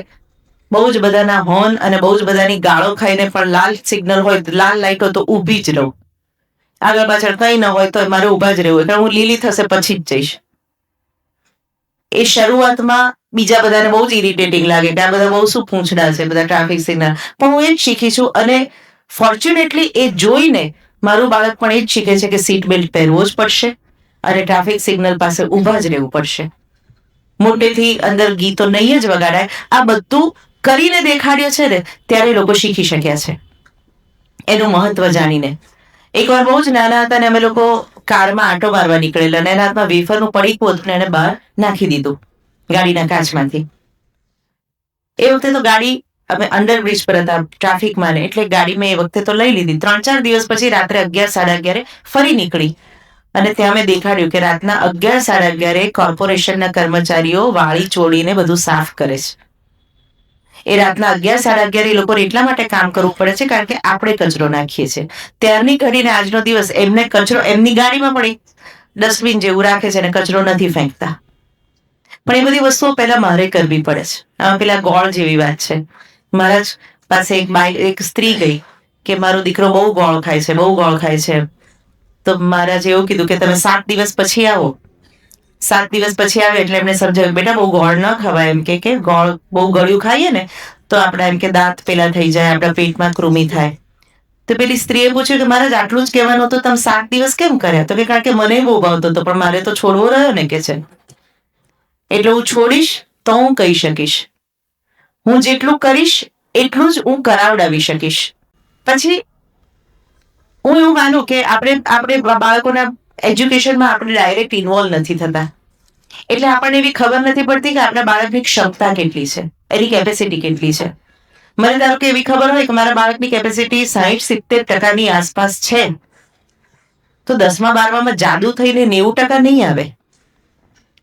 બહુ જ બધાના હોર્ન અને બહુ જ બધાની ગાળો ખાઈને પણ લાલ સિગ્નલ હોય, લાલ લાઈટ હોય તો ઊભી જ રહું. આગળ પાછળ કઈ ન હોય તો મારે ઊભા જ રહેવું, કારણ હું લીલી થશે પછી જ જઈશ. એ શરૂઆતમાં બીજા બધાને બહુ જ ઇરિટેટિંગ લાગે કે આ બધા બહુ શું પૂંછડા છે બધા ટ્રાફિક સિગ્નલ, પણ હું એ જ શીખી છું. અને ફોર્ચ્યુનેટલી એ જોઈને મારું બાળક પણ એ જ શીખે છે કે સીટ બેલ્ટ પહેરવો જ પડશે અને ટ્રાફિક સિગ્નલ પાસે ઊભા જ રહેવું પડશે. મોટેથી અંદર ગીતો નહીં જ વગાડાય. આ બધું કરીને દેખાડ્યો છે ને ત્યારે લોકો શીખી શક્યા છે એનું મહત્વ જાણીને. એકવાર બહુ જ નાના હતા ને અમે લોકો કારમાં આંટો મારવા નીકળેલા અને એના હાથમાં વેફરનું પડીકું હતું ને એને બહાર નાખી દીધું ગાડીના કાચમાંથી. એ વખતે તો ગાડી અમે અંડરબ્રિજ પર હતા ટ્રાફિકમાં ને, એટલે ગાડી મેં એ વખતે તો લઈ લીધી. 3-4 દિવસ પછી રાત્રે 11-11:30 ફરી નીકળી અને ત્યાં મેં દેખાડ્યું કે રાતના 11-11:30 કોર્પોરેશનના કર્મચારીઓ વાળી ચોળીને બધું સાફ કરે છે. એ રાતના 11-11:30 એ લોકોને એટલા માટે કામ કરવું પડે છે કારણ કે આપણે કચરો નાખીએ છીએ. ત્યારની ઘડીને આજનો દિવસ એમને કચરો એમની ગાડીમાં પણ ડસ્ટબિન જેવું રાખે છે અને કચરો નથી ફેંકતા. પણ એ બધી વસ્તુઓ પહેલા મારે કરવી પડે છે. આમાં પેલા ગોળ જેવી વાત છે. મારા જ પાસે એક સ્ત્રી ગઈ કે મારો દીકરો બહુ ગોળ ખાય છે, બહુ ગોળ ખાય છે. તો મહારાજે એવું કીધું કે તમે 7 દિવસ પછી આવો. 7 દિવસ પછી આવે એટલે એમને સમજાવ્યું બેટા બહુ ગોળ ન ખવાય, એમ કે ગોળ બહુ ગળ્યું ખાઈએ ને તો આપણા એમ કે દાંત પેલા થઈ જાય, આપણા પેટમાં કૃમિ થાય. તો પેલી સ્ત્રીએ પૂછ્યું કે મારે આટલું જ કહેવાનું હતું, તમે 7 દિવસ કેમ કર્યા? તો કે કારણ કે મને બહુ ભાવતો હતો, પણ મારે તો છોડવો રહ્યો ને, કે છે. એટલે હું છોડીશ તો હું કહી શકીશ, હું જેટલું કરીશ એટલું જ હું કરાવડાવી શકીશ. પછી હું એવું માનું કે આપણે બાળકોના એજ્યુકેશનમાં આપણે ડાયરેક્ટ ઇન્વોલ્વ નથી થતા, એટલે આપણને એવી ખબર નથી પડતી કે આપણા બાળકની ક્ષમતા કેટલી છે, એની કેપેસિટી કેટલી છે. મને ધારો કે એવી ખબર હોય કે મારા બાળકની કેપેસિટી 60-70% આસપાસ છે, તો 10મા-12માં જાદુ થઈને 90% નહીં આવે.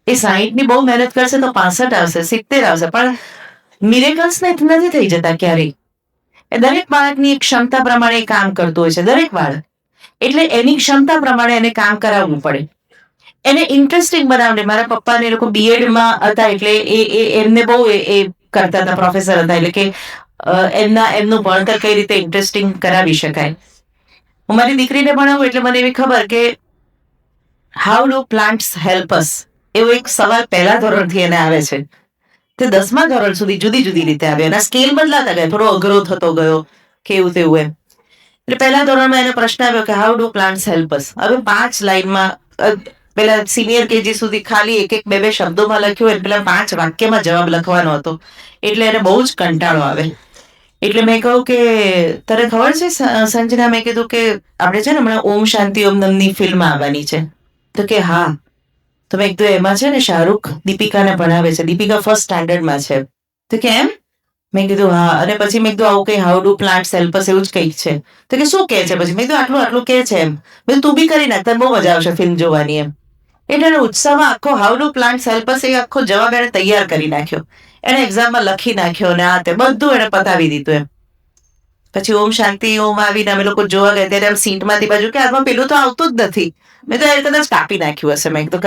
એ 60ની બહુ મહેનત કરશે તો 65 આવશે, 70 આવશે, પણ મિરેકલ્સ નથી થઈ જતા ક્યારેય. એ દરેક બાળકની ક્ષમતા પ્રમાણે કામ કરતું હોય છે, દરેક બાળક. એટલે એની ક્ષમતા પ્રમાણે એને કામ કરાવવું પડે, એને ઇન્ટરેસ્ટિંગ બનાવને. મારા પપ્પાને એ લોકો બીએડમાં હતા, એટલે એમને બહુ એ કરતા હતા, પ્રોફેસર હતા, એટલે કે એમનું ભણતર કઈ રીતે ઇન્ટરેસ્ટિંગ કરાવી શકાય. હું મારી દીકરીને ભણાવું એટલે મને એવી ખબર કે હાઉ ડુ પ્લાન્ટ્સ હેલ્પ અસ, એવો એક સવાલ પહેલા ધોરણથી એને આવે છે. તે 10મા ધોરણ સુધી જુદી જુદી રીતે આવે, એના સ્કેલ બદલાતા ગયા, થોડો અઘરો થતો ગયો કે એવું તેવું એમ. એટલે પહેલા ધોરણમાં એને પ્રશ્ન આવ્યો કે હાઉ ડુ પ્લાન્ટ્સ હેલ્પ અસ. હવે 5 લાઈનમાં, પેલા સિનિયર કેજી સુધી ખાલી એક 2 શબ્દોમાં લખ્યું હોય, પેલા 5 વાક્યમાં જવાબ લખવાનો હતો, એટલે એને બહુ જ કંટાળો આવે. એટલે મેં કહ્યું કે તને ખબર છે સંજના, મેં કીધું કે આપણે છે ને હમણાં ઓમ શાંતિ ઓમ નામની ફિલ્મ આવવાની છે. તો કે હા. તો મેં કીધું એમાં છે ને શાહરૂખ દીપિકાને ભણાવે છે, દીપિકા 1st સ્ટાન્ડર્ડમાં છે. તો કે એમ? મેં કીધું હા. અને પછી મેં કીધું આવું કઈ હાઉ ડુ પ્લાન્ટ્સ હેલ્પ અસ એવું જ કંઈક છે. તો કે શું કહે છે? પછી મેં કીધું આટલું કહે છે એમ. મેં તું બી કરી નાખ, તને બહુ મજા આવશે ફિલ્મ જોવાની એમ. એટલે એને ઉત્સાહમાં આખો how do plants help us એ આખો જવાબ એને તૈયાર કરી નાખ્યો, એને એક્ઝામમાં લખી નાખ્યો, ને આ તે બધું એને પતાવી દીધું એમ. પછી ઓમ શાંતિ ઓમ આવીને અમે લોકો જોવા ગયા, ત્યારે આમ સીટમાંથી બાજુ કે આમાં પેલું તો આવતું જ નથી. મેં તો એને કદાચ કાપી નાખ્યું હશે. મેં કીધું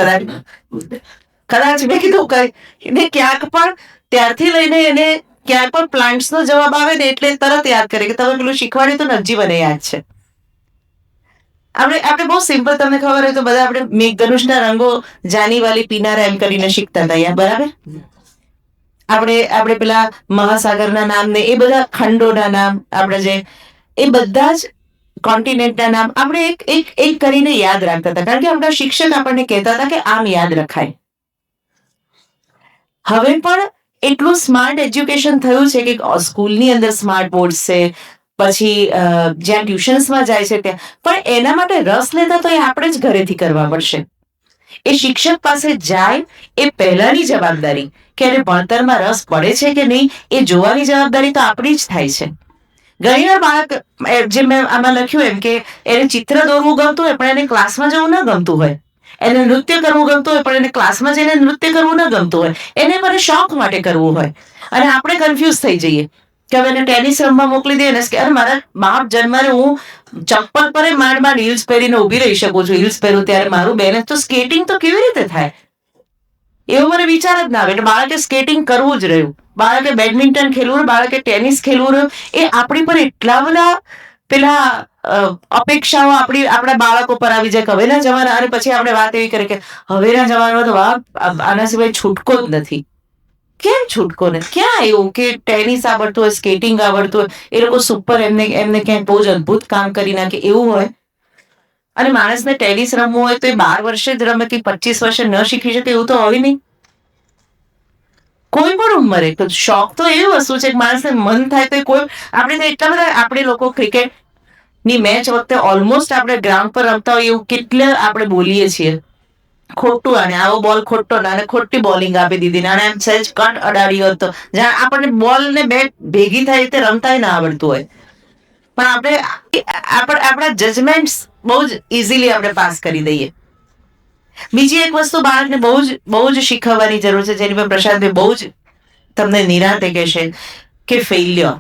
કદાચ મેં કીધું કઈ ક્યાંક પણ ત્યારથી લઈને એને ક્યાંય પણ પ્લાન્ટ્સ નો જવાબ આવે ને એટલે તરત યાદ કરે કે તમે પેલું શીખવાડ્યું તો નજી મને યાદ છે. આપણે બહુ સિમ્પલ, તમને ખબર હોય તો બધા આપણે મેઘધનુષના રંગો જાની વાલી પીનારા એમ કરીને શીખતા હતા યાર, બરાબર? આપણે પેલા મહાસાગરના નામ ને એ બધા ખંડોના નામ, આપણે જે એ બધા જ કોન્ટિનેન્ટના નામ આપણે એક કરીને યાદ રાખતા હતા, કારણ કે આપણા શિક્ષક આપણને કહેતા હતા કે આમ યાદ રખાય. હવે પણ એટલું સ્માર્ટ એજ્યુકેશન થયું છે કે સ્કૂલની અંદર સ્માર્ટ બોર્ડ છે, પછી જ્યાં ટ્યુશન્સમાં જાય છે ત્યાં, પણ એના માટે રસ લેતા તો એ આપણે જ ઘરેથી કરવા પડશે. એ શિક્ષક પાસે જાય એ પહેલાની જવાબદારી કે એને ભણતરમાં રસ પડે છે કે નહીં એ જોવાની જવાબદારી તો આપણી જ થાય છે. ઘણીવાર બાળક, જે મેં આમાં લખ્યું એમ, કે એને ચિત્ર દોરવું ગમતું હોય પણ એને ક્લાસમાં જવું ન ગમતું હોય, એને નૃત્ય કરવું ગમતું હોય પણ એને ક્લાસમાં જઈને નૃત્ય કરવું ન ગમતું હોય, એને મને શોખ માટે કરવું હોય, અને આપણે કન્ફ્યુઝ થઈ જઈએ કે હવે એને ટેનિસ રમવા મોકલી દઈએ ને કે અરે મારા બાપ જન્મારે હું ચપ્પલ પર માંડ હીલ્સ પહેરીને ઉભી રહી શકું છું, હીલ્સ પહેરું ત્યારે મારું બેલેન્સ, તો સ્કેટિંગ તો કેવી રીતે થાય? એવું મને વિચાર જ ના આવે. એટલે બાળકે સ્કેટિંગ કરવું જ રહ્યું, બાળકે બેડમિન્ટન ખેલવું, બાળકે ટેનિસ ખેલવું રહ્યું. એ આપણી પર એટલા બધા પેલા અપેક્ષાઓ આપણા બાળકો પર આવી જાય કે હવેના જમાના, અને પછી આપણે વાત એવી કરીએ કે હવેના જમાનામાં તો આના સિવાય છૂટકો જ નથી. કેમ છૂટકો નથી? ક્યાં એવું કે ટેનિસ આવડતું હોય, સ્કેટિંગ આવડતું હોય, એ લોકો સુપર, એમને ક્યાંક બહુ જ અદભુત કામ કરી નાખે એવું હોય. અને માણસને ટેનિસ રમવું હોય તો એ 12 વર્ષે જ રમે કે 25 વર્ષે ન શીખી શકે એવું તો હોય નહીં. કોઈ પણ ઉંમરે શોખ તો એવી વસ્તુ છે કે માણસને મન થાય તો કોઈ, આપણે તો એટલા બધા, આપણે લોકો ક્રિકેટ ની મેચ વખતે ઓલમોસ્ટ આપણે ગ્રાઉન્ડ પર રમતા હોય એવું કેટલે આપણે બોલીએ છીએ, ખોટું, આને આવો બોલ ખોટો, આને ખોટી બોલિંગ આપી દીધી, આને એમ સહેજ કટ અડાડ્યો હતો, જ્યાં આપણને બોલ ને બેટ ભેગી થાય રીતે રમતા ના આવડતું હોય, પણ આપણા જજમેન્ટ્સ બહુ જ ઇઝીલી આપણે પાસ કરી દઈએ. બીજી એક વસ્તુ બાળકને બહુ જ શીખવવાની જરૂર છે, જેની પર પ્રશાંતભાઈ બહુ જ તમને નિરાંતે કહેશે, કે ફેઇલ્યોર,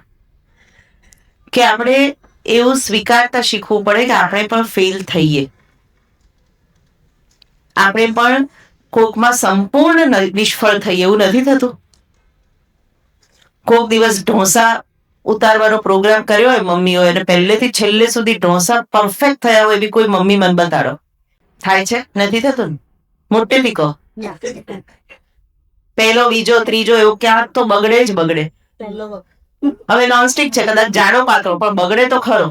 કે આપણે એવું સ્વીકારતા શીખવું પડે કે આપણે પણ ફેલ થઈએ, આપણે પણ કોકમાં સંપૂર્ણ નિષ્ફળ થઈએ. એવું નથી થતું? કોક દિવસ ઢોસા ઉતારવાનો પ્રોગ્રામ કર્યો હોય મમ્મીઓએ, અને પહેલેથી છેલ્લે સુધી ઢોસા પરફેક્ટ થયા હોય એવી કોઈ મમ્મી મને બતાડો. થાય છે? નથી થતું ને? મોટેથી કહો. પહેલો, બીજો, ત્રીજો એવું ક્યાંક તો બગડે જ બગડે. હવે નોનસ્ટિક છે, કદાચ જાડો પાતળો પણ બગડે તો ખરો.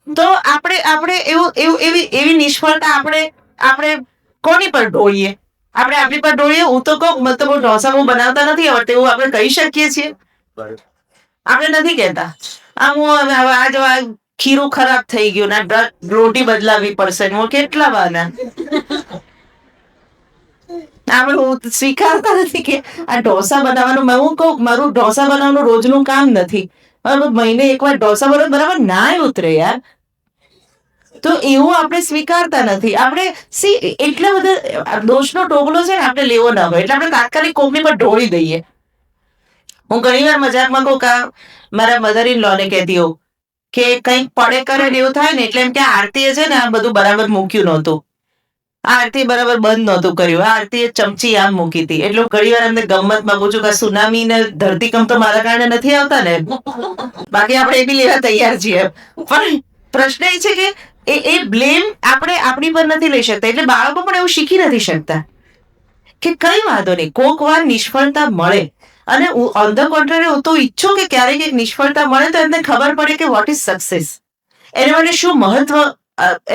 તો આપણે આપણે એવું એવું એવી એવી નિષ્ફળતા આપણે કોની પર ઢોળીએ? આપણે આપણી પર ઢોળીએ. હું તો કહું, મને તો બહુ ઢોસા બહુ બનાવતા નથી આવડતા એવું આપણે કહી શકીએ છીએ? આપણે નથી કહેતા હું આજ ખીરું ખરાબ થઈ ગયું ને રોટી બદલાવી પડશે હું કેટલા વાના આપણે સ્વીકારતા નથી કે આ ઢોસા બનાવવાનું. હું કહું મારું ઢોસા બનાવવાનું રોજનું કામ નથી. મહિને એકવાર ઢોસા બનાવ બરાબર ના ઉતરે યાર. તો એવું આપણે સ્વીકારતા નથી. આપણે એટલા બધા દોષનો ટોપલો છે ને આપણે લેવો ના હોય એટલે આપણે તાત્કાલિક કોકની પર ઢોળી દઈએ. હું ઘણી વાર મજાકમાં કહું મારા મધર ઇન લો ને કહેતી હોઉં કે કંઈક પડે કરે એવું થાય ને એટલે એમ કે આરતીએ છે ને આ બધું બરાબર મૂક્યું નહોતું. આરતી બરાબર બંધ નહોતું કર્યું. આરતીએ ચમચી આમ મૂકી હતી. એટલે ઘણી વાર એમને ગમતમાં પૂછું કે સુનામી ને ધરતીકંપ તો મારા કારણે નથી આવતા ને, બાકી આપણે એ બી લેવા તૈયાર છીએ. પણ પ્રશ્ન એ છે કે એ બ્લેમ આપણે આપણી પર નથી લઈ શકતા. એટલે બાળકો પણ એવું શીખી નથી શકતા કે કઈ વાંધો નહીં, કોક વાર નિષ્ફળતા મળે. અને ઓન ધ કોન્ટ્રારી હું તો ઈચ્છું કે ક્યારેક એક નિષ્ફળતા મળે તો એમને ખબર પડે કે વોટ ઇઝ સક્સેસ, એને માટે શું મહત્વ,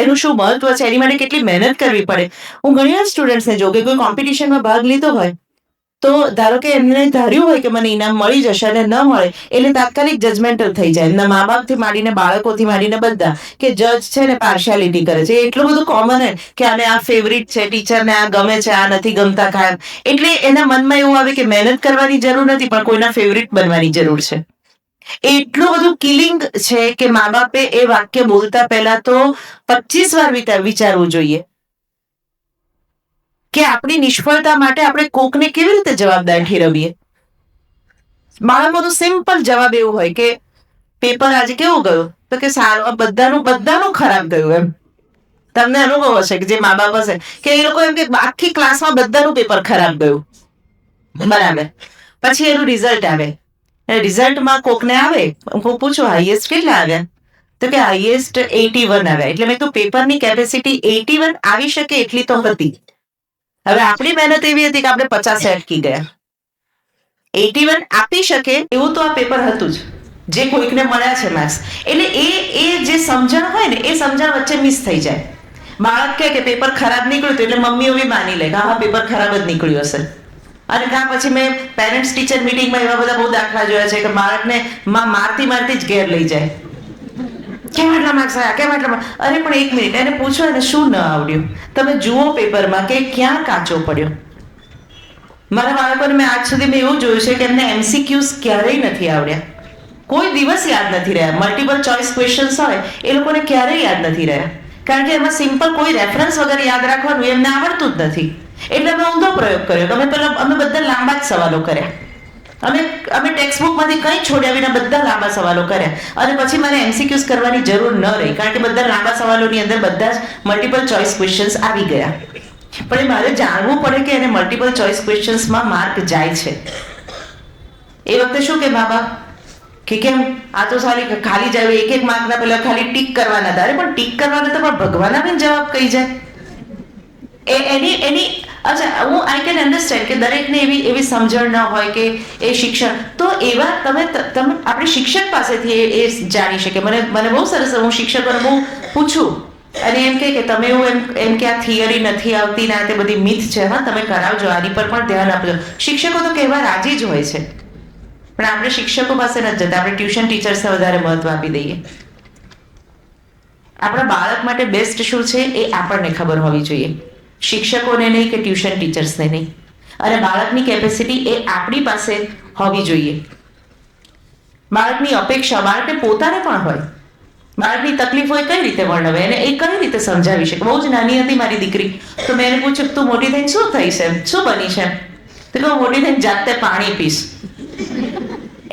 એનું શું મહત્વ છે, એની માટે કેટલી મહેનત કરવી પડે. હું ઘણી વાર સ્ટુડન્ટ્સને જોઉં કે કોઈ કોમ્પિટિશનમાં ભાગ લીધો હોય તો ધારો કે એમને ધાર્યું હોય કે મને ઇનામ મળી જશે અને ન મળે એટલે તાત્કાલિક જજમેન્ટલ થઈ જાય. એમના મા બાપથી માંડીને બાળકોથી માંડીને બધા કે જજ છે ને પાર્શિયાલિટી કરે છે. એટલું બધું કોમન કે આને આ ફેવરિટ છે, ટીચરને આ ગમે છે, આ નથી ગમતા કાયમ. એટલે એના મનમાં એવું આવે કે મહેનત કરવાની જરૂર નથી પણ કોઈના ફેવરિટ બનવાની જરૂર છે. એટલું બધું કિલિંગ છે કે મા બાપે એ વાક્ય બોલતા પહેલા તો 25 વાર વિચારવું જોઈએ કે આપણી નિષ્ફળતા માટે આપણે કોકને કેવી રીતે જવાબદાર ઠેરવીએ. બાળકોનો સિમ્પલ જવાબ એવો હોય કે પેપર આજે કેવું ગયું, તો કે સારું, બધાનું ખરાબ ગયું. એમ તમને અનુભવ હશે કે જે મા બાપ હશે કે એ લોકો એમ કે આખી ક્લાસમાં બધાનું પેપર ખરાબ ગયું, બરાબર. પછી એનું રિઝલ્ટ આવે, રિઝલ્ટમાં કોકને આવે, હું પૂછું હાઈએસ્ટ કેટલા આવ્યા, તો કે હાઈએસ્ટ 81 આવ્યા. એટલે મેં તો પેપરની કેપેસિટી 81 આવી શકે એટલી તો હતી. હવે આપણી મહેનત એવી હતી કે આપણે 50 અટકી ગયા. 81 આપી શકે એવું તો આ પેપર હતું જ, જે કોઈકને મળ્યા છે માર્ક્સ. એટલે એ જે સમજણ હોય ને એ સમજણ વચ્ચે મિસ થઈ જાય. બાળક કે પેપર ખરાબ નીકળ્યું એટલે મમ્મીઓ બી માની લે કે હા પેપર ખરાબ જ નીકળ્યું હશે. અને ત્યાં પછી મેં પેરેન્ટ્સ ટીચર મિટિંગમાં એવા બધા બહુ દાખલા જોયા છે કે બાળકને મારતી જ ઘેર લઈ જાય. કેમ આટલા માર્ક્સ આવ્યા, કેમ આટલા? અરે પણ એક મિનિટ, એને પૂછો એને શું ન આવડ્યું, તમે જુઓ પેપરમાં કે ક્યાં કાચો પડ્યો. મારા બાળકોને મેં આજ સુધી એવું જોયું છે કે એમને MCQs ક્યારેય નથી આવડ્યા, કોઈ દિવસ યાદ નથી રહ્યા. મલ્ટિપલ ચોઇસ ક્વેશ્ચન્સ હોય એ લોકોને ક્યારેય યાદ નથી રહ્યા, કારણ કે એમાં સિમ્પલ કોઈ રેફરન્સ વગર યાદ રાખવાનું એમને આવડતું જ નથી. એટલે અમે ઊંધો પ્રયોગ કર્યો. અમે બધા લાંબા જ સવાલો કર્યા. અમે ટેક્સ્ટબુકમાંથી કંઈ છોડ્યા વિના બધા લાંબા સવાલો કર્યા અને પછી મારે MCQs કરવાની જરૂર ન રહી, કારણ કે બધા લાંબા સવાલોની અંદર બધા જ મલ્ટિપલ ચોઇસ ક્વેશ્ચન્સ આવી ગયા. પણ મારે જાણવું પડે કે એને મલ્ટિપલ ચોઇસ ક્વેશ્ચન્સમાં માર્ક જાય છે. એ વખતે શું કે મા બાપ કે કેમ આ તો સારી ખાલી જાય, એક માર્કના પેલા ખાલી ટીક કરવાના હતા. અરે પણ ટીક કરવાના તો પણ ભગવાનના બી જવાબ કહી જાય. એની અચ્છા, હું આઈ કેન અન્ડરસ્ટેન્ડ કે દરેકને એવી સમજણ ન હોય કે એ શિક્ષણ તો એવા તમે આપણે શિક્ષક પાસેથી એ જાણી શકે. મને બહુ સરસ, હું શિક્ષકોને બહુ પૂછું અને એમ કે તમે એવું એમ કે આ થિયરી નથી આવતી ને આ તે બધી મિથ છે, હા તમે કરાવજો, આની પર પણ ધ્યાન આપજો. શિક્ષકો તો કહેવા રાજી જ હોય છે પણ આપણે શિક્ષકો પાસે નથી જતા, આપણે ટ્યુશન ટીચર્સને વધારે મહત્વ આપી દઈએ. આપણા બાળક માટે બેસ્ટ શું છે એ આપણને ખબર હોવી જોઈએ, શિક્ષકોને નહીં કે ટ્યુશન ટીચર્સને નહીં. અને બાળકની કેપેસિટી એ આપણી પાસે હોવી જોઈએ. બાળકની અપેક્ષા બાળકને પોતાને પણ હોય, બાળકની તકલીફો એ કઈ રીતે વર્ણવે અને એ કઈ રીતે સમજાવી શકે. બહુ જ નાની હતી મારી દીકરી, તો મેં એને પૂછ્યું તું મોટી થઈને શું થઈ છે, શું બની છે, તો કે હું મોટી થઈને જાતે પાણી પીશ.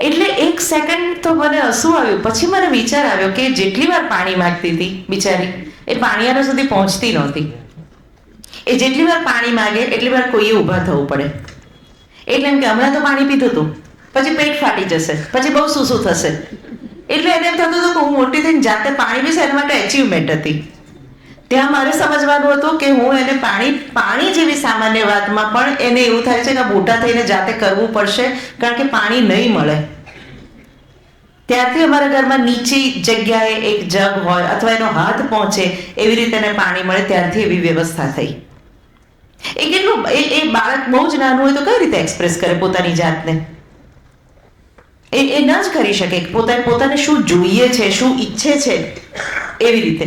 એટલે એક સેકન્ડ તો મને હસવું આવ્યું. પછી મને વિચાર આવ્યો કે જેટલી વાર પાણી માંગતી હતી બિચારી, એ પાણીયારો સુધી પહોંચતી નહોતી. એ જેટલી વાર પાણી માંગે એટલી વાર કોઈએ ઊભા થવું પડે. એટલે એમ કે હમણાં તો પાણી પીધું હતું, પછી પેટ ફાટી જશે, પછી બહુ શું થશે. એટલે એને એમ થતું હતું કે હું મોટી થઈને જાતે પાણી પીશ, એના માટે એચિવમેન્ટ હતી. ત્યાં મારે સમજવાનું હતું કે હું એને પાણી જેવી સામાન્ય વાતમાં પણ એને એવું થાય છે કે મોટા થઈને જાતે કરવું પડશે, કારણ કે પાણી નહીં મળે. ત્યારથી અમારા ઘરમાં નીચી જગ્યાએ એક જગ હોય અથવા એનો હાથ પહોંચે એવી રીતે એને પાણી મળે, ત્યારથી એવી વ્યવસ્થા થઈ. એ કેટલું એ બાળક બહુ જ નાનું હોય તો કઈ રીતે એક્સપ્રેસ કરે પોતાની જાતને? એ ન જ કરી શકે. પોતાને શું જોઈએ છે, શું ઈચ્છે છે, એવી રીતે.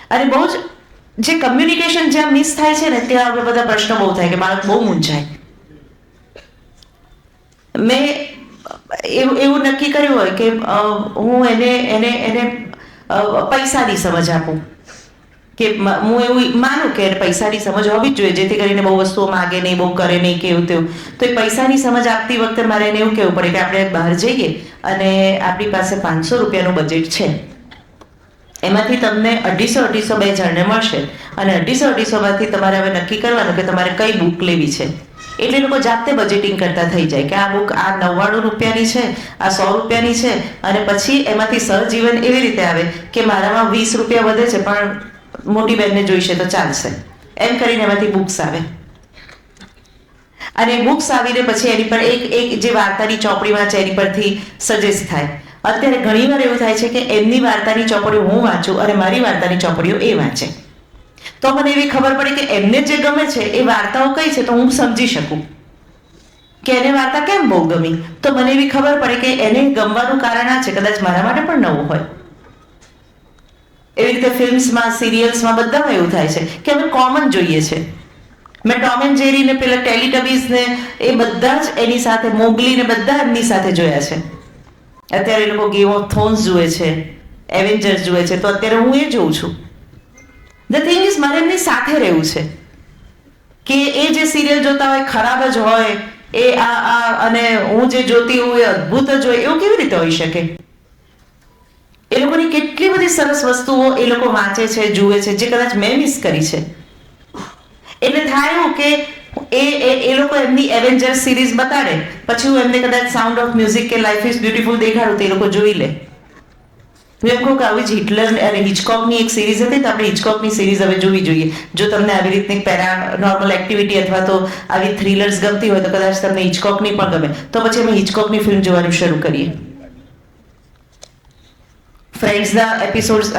અને બહુ જ જે કમ્યુનિકેશન જ્યાં મિસ થાય છે ને ત્યાં આપણે બધા પ્રશ્નો બહુ થાય કે બાળક બહુ મૂંઝાય. મેં એવું નક્કી કર્યું હોય કે હું એને પૈસાની સમજ આપું, કે હું એવું માનું કે પૈસાની સમજ હોવી જ જોઈએ, જેથી કરીને બહુ વસ્તુઓ માગે નહીં, બહુ કરે નહીં, કે એવું તેવું. તો એ પૈસાની સમજ આપતી વખતે મારે એને એવું કહેવું પડે કે આપણે બહાર જઈએ અને આપણી પાસે 500 રૂપિયાનું બજેટ છે, એમાંથી તમને 250 બે જણને મળશે અને 250 માંથી તમારે હવે નક્કી કરવાનું કે તમારે કઈ બુક લેવી છે. એટલે લોકો જાતે બજેટિંગ કરતા થઈ જાય કે આ બુક આ 99 રૂપિયાની છે, આ 100 રૂપિયાની છે, અને પછી એમાંથી સહજીવન એવી રીતે આવે કે મારામાં 20 રૂપિયા વધે છે પણ મોટી બહેનને જોઈશે તો ચાલશે, એમ કરીને એમાંથી બુક્સ આવે. અને બુક્સ આવીને પછી એની પર એક જે વાર્તાની ચોપડીમાં છે એની પરથી સજેસ્ટ થાય. અત્યારે ઘણીવાર એવું થાય છે કે એમની વાર્તાની ચોપડીઓ હું વાંચું અને મારી વાર્તાની ચોપડીઓ એ વાંચે, તો મને એવી ખબર પડે કે એમને જે ગમે છે એ વાર્તાઓ કઈ છે, તો હું સમજી શકું કે એને વાર્તા કેમ બહુ ગમી. તો મને એવી ખબર પડે કે એને ગમવાનું કારણ આ છે, કદાચ મારા માટે પણ નવું હોય. એવી રીતે ફિલ્મ્સમાં, સિરિયલ્સમાં બધામાં એવું થાય છે કે અમે કોમન જોઈએ છે. મેં ટોમ એન્ડ જેરી ને પેલા ટેલિટબીઝ ને એ બધા જ એની સાથે, મોગલી ને બધા એમની સાથે જોયા છે. અત્યારે એ લોકો ગેમ ઓફ થ્રોન્સ જુએ છે, એવેન્જર્સ જુએ છે, તો અત્યારે હું એ જોઉં છું. ધ થિંગ ઇઝ મારે એમની સાથે રહેવું છે કે એ જે સિરિયલ જોતા હોય ખરાબ જ હોય, એ અને હું જે જોતી હોઉં એ અદ્ભુત જ હોય, એવું કેવી રીતે હોઈ શકે? એ લોકોની કેટલી બધી સરસ વસ્તુઓ એ લોકો વાંચે છે, જુએ છે, જે કદાચ મેં મિસ કરી છે. એટલે થાય એવું કે એ લોકો એમની એવેન્જર્સ સિરીઝ બતાડે, પછી હું એમને કદાચ સાઉન્ડ ઓફ મ્યુઝિક કે લાઈફ ઇઝ બ્યુટીફુલ દેખાડું તો એ લોકો જોઈ લે. હું એમ કહું કે આવી જ હિટલર અને હિચકોકની એક સિરીઝ હતી, તો આપણે હિચકોકની સિરીઝ હવે જોવી જોઈએ. જો તમને આવી રીતની પેરાનોર્મલ એક્ટિવિટી અથવા તો આવી થ્રિલર્સ ગમતી હોય તો કદાચ તમને હિચકોકની પણ ગમે, તો પછી અમે હિચકોકની ફિલ્મ જોવાનું શરૂ કરીએ. ફ્રેન્ડ્સના એપિસોડ્સ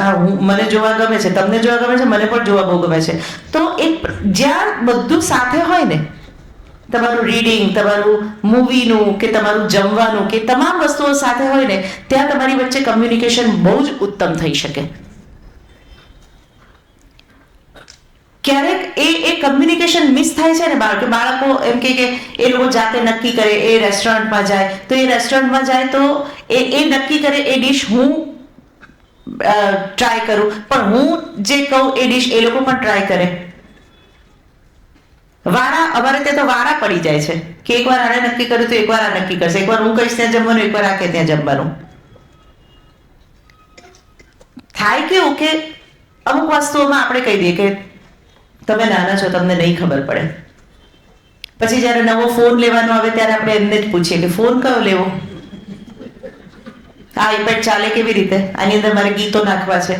મને જોવા ગમે છે, તમને જોવા ગમે છે, મને પણ જોવા બહુ ગમે છે. તો એક જ્યાં બધું સાથે હોય ને, તમારું રીડિંગ, તમારું મૂવીનું કે તમારું જમવાનું કે તમામ વસ્તુઓ સાથે હોય ને, ત્યાં તમારી વચ્ચે કમ્યુનિકેશન બહુ જ ઉત્તમ થઈ શકે. ક્યારેક એ કમ્યુનિકેશન મિસ થાય છે ને બાળકો એમ કે એ લોકો જાતે નક્કી કરે, એ રેસ્ટોરન્ટમાં જાય તો એ રેસ્ટોરન્ટમાં જાય તો એ નક્કી કરે એ ડીશ હું ટ્રાય કરું, પણ હું જે કહું એ ડીશ એ લોકો પણ ટ્રાય કરે. અમારે ત્યાં તો વારા પડી જાય છે કે એકવાર આને નક્કી કર્યું તો એકવાર આ નક્કી કરશે, એકવાર હું કહીશ ત્યાં જમવાનું, એકવાર આ કે ત્યાં જમવાનું. થાય કેવું કે અમુક વસ્તુઓમાં આપણે કહી દઈએ કે તમે નાના છો, તમને નહીં ખબર પડે. પછી જ્યારે નવો ફોન લેવાનો આવે ત્યારે આપણે એમને જ પૂછીએ કે ફોન કયો લેવો, આ આઈપેડ ચાલે કેવી રીતે, આની અંદર મારે ગીતો નાખવા છે.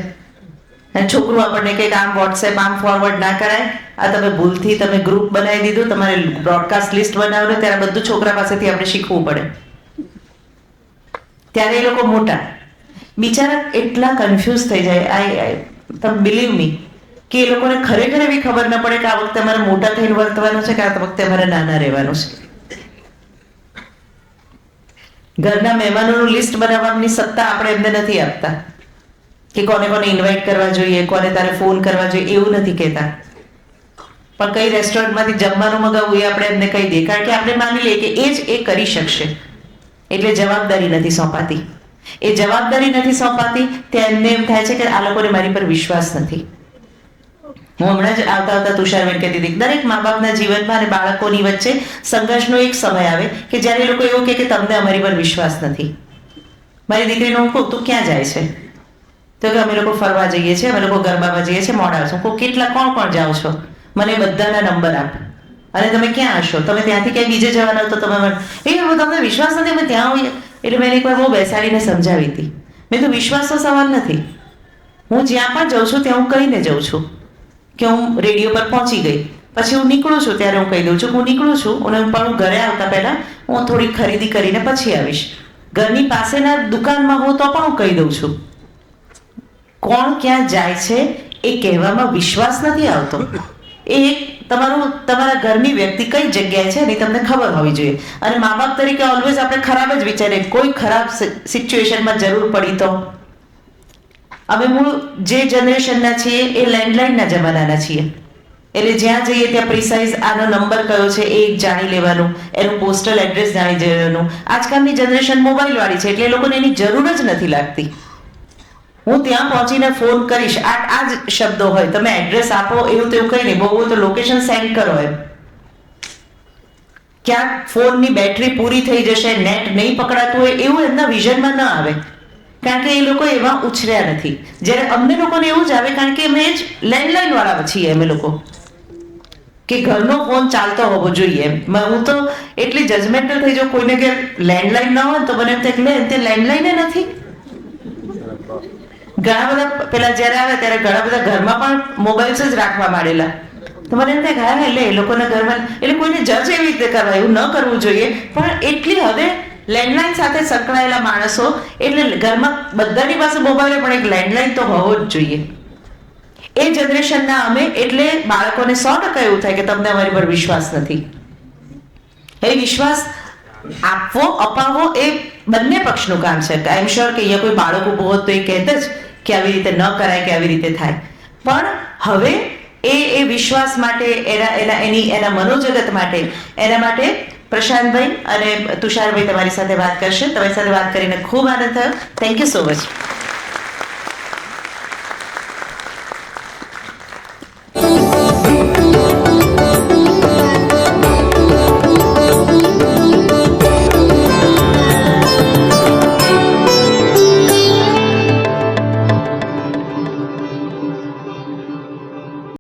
અને છોકરું આપણને કંઈક આમ વોટ્સએપ આમ ફોરવર્ડ ના કરાય, આ તમે ભૂલથી તમે ગ્રુપ બનાવી દીધું, તમારે બ્રોડકાસ્ટ લિસ્ટ બનાવવાનું, ત્યારે બધું છોકરા પાસેથી આપણે શીખવું પડે. ત્યારે એ લોકો મોટા બિચારા એટલા કન્ફ્યુઝ થઈ જાય, તમે બિલીવ મી, કે એ લોકોને ખરેખર એવી ખબર ન પડે કે આ વખતે અમારે મોટા થઈને વર્તવાનું છે કે આ વખતે અમારે નાના રહેવાનું છે. ઘરના મહેમાનોનું લિસ્ટ બનાવવાની સત્તા આપણે એમને નથી આપતા કે કોને કોને ઇન્વાઇટ કરવા જોઈએ, કોને તારે ફોન કરવા જોઈએ, એવું નથી કહેતા. પણ કઈ રેસ્ટોરન્ટમાંથી જમવાનું મગાવવું એ આપણે એમને કહી દઈએ, કારણ કે આપણે માની લઈએ કે એ જ એ કરી શકશે, એટલે જવાબદારી નથી સોંપાતી. એ જવાબદારી નથી સોંપાતી ત્યાં એમને એમ થાય છે કે આ લોકોને મારી પર વિશ્વાસ નથી. હું હમણાં જ આવતા તુષારબેન કહેતી હતી, દરેક મા બાપના જીવનમાં અને બાળકોની વચ્ચે સંઘર્ષનો એક સમય આવે કે જ્યારે એ લોકો એવું કહે કે તમને અમારી પર વિશ્વાસ નથી. મારી દીકરીને હું કહું તું ક્યાં જાય છે, તો કે અમે લોકો ફરવા જઈએ છીએ, અમે લોકો ગરબામાં જઈએ છીએ, મોડા આવશું. કહું કેટલા કોણ જાઓ છો, મને બધાના નંબર આપ, અને તમે ક્યાં હશો, તમે ત્યાંથી ક્યાંય બીજે જવાના હો તો તમે તમને વિશ્વાસ નથી અમે ત્યાં હોઈએ. એટલે મેં એકવાર બહુ બેસાડીને સમજાવી હતી. મેં તો વિશ્વાસનો સવાલ નથી, હું જ્યાં પણ જાઉં છું ત્યાં હું કહીને જાઉં છું કે હું રેડિયો પર પહોંચી ગઈ, પછી હું નીકળું છું ત્યારે હું કહી દઉં છું કે હું નીકળું છું, અને પણ હું ઘરે આવતા પહેલા હું થોડીક ખરીદી કરીને પછી આવીશ. ઘરની પાસેના દુકાનમાં હું તો પણ હું કહી દઉં છું. કોણ ક્યાં જાય છે એ કહેવામાં વિશ્વાસ નથી આવતો. એ એક તમારા ઘરની વ્યક્તિ કઈ જગ્યાએ છે એની તમને ખબર હોવી જોઈએ. અને મા બાપ તરીકે ઓલવેઝ આપણે ખરાબ જ વિચારીએ, કોઈ ખરાબ સિચ્યુએશનમાં જરૂર પડી તો. અમે મૂળ જે જનરેશનના છીએ એ લેન્ડલાઇનના જમાનાના છીએ. એટલે જ્યાં જઈએ ત્યાં પ્રિસાઇઝ આનો નંબર કયો છે એ જાણી લેવાનું, એનું પોસ્ટલ એડ્રેસ જાણી લેવાનું. આજકાલની જનરેશન મોબાઈલ વાળી છે એટલે એ લોકોને એની જરૂર જ નથી લાગતી. હું ત્યાં પહોંચીને ફોન કરીશ, આ જ શબ્દો હોય, તમે એડ્રેસ આપો એવું તેવું કંઈ નહીં, બહુ તો લોકેશન સેન્ડ કરો એમ. ક્યાંક ફોનની બેટરી પૂરી થઈ જશે, નેટ નહીં પકડાતું હોય એવું એમના વિઝનમાં ન આવે, કારણ કે એ લોકો એવા ઉછર્યા નથી. જ્યારે અમને લોકોને એવું જ આવે, કારણ કે અમે જ લેન્ડલાઇન વાળા છીએ અમે લોકો, કે ઘરનો ફોન ચાલતો હોવો જોઈએ એમ. હું તો એટલી જજમેન્ટલ થઈ જાઉં, કોઈને કે લેન્ડલાઇન ન હોય તો મને એમ થાય લે તે લેન્ડલાઇન નથી. ઘણા બધા પેલા જ્યારે આવે ત્યારે ઘણા બધા ઘરમાં પણ મોબાઈલ્સ જ રાખવા માંડેલા. તો મને એમ થાય કે હા એટલે એ લોકોના ઘરમાં, એટલે કોઈને જજ એવી રીતે કરવા, એવું ન કરવું જોઈએ. પણ એટલી હવે લેન્ડલાઇન સાથે સંકળાયેલા માણસો, એટલે ઘરમાં બધાની પાસે મોબાઈલ પણ એક લેન્ડલાઇન તો હોવો જ જોઈએ. એ જનરેશનના અમે, એટલે બાળકોને 100% એવું થાય કે તમને અમારી પર વિશ્વાસ નથી. એ વિશ્વાસ આપવો અપાવવો એ બંને પક્ષનું કામ છે. આઈ એમ શ્યોર કે અહીંયા કોઈ બાળક ઊભું હોત તો એ કહેત જ કે આવી રીતે ન કરાય કે આવી રીતે થાય. પણ હવે એ વિશ્વાસ માટે, એના મનોજગત માટે, એના માટે પ્રશાંતભાઈ અને તુષારભાઈ તમારી સાથે વાત કરશે. તમારી સાથે વાત કરીને ખૂબ આનંદ થયો. Thank you so much.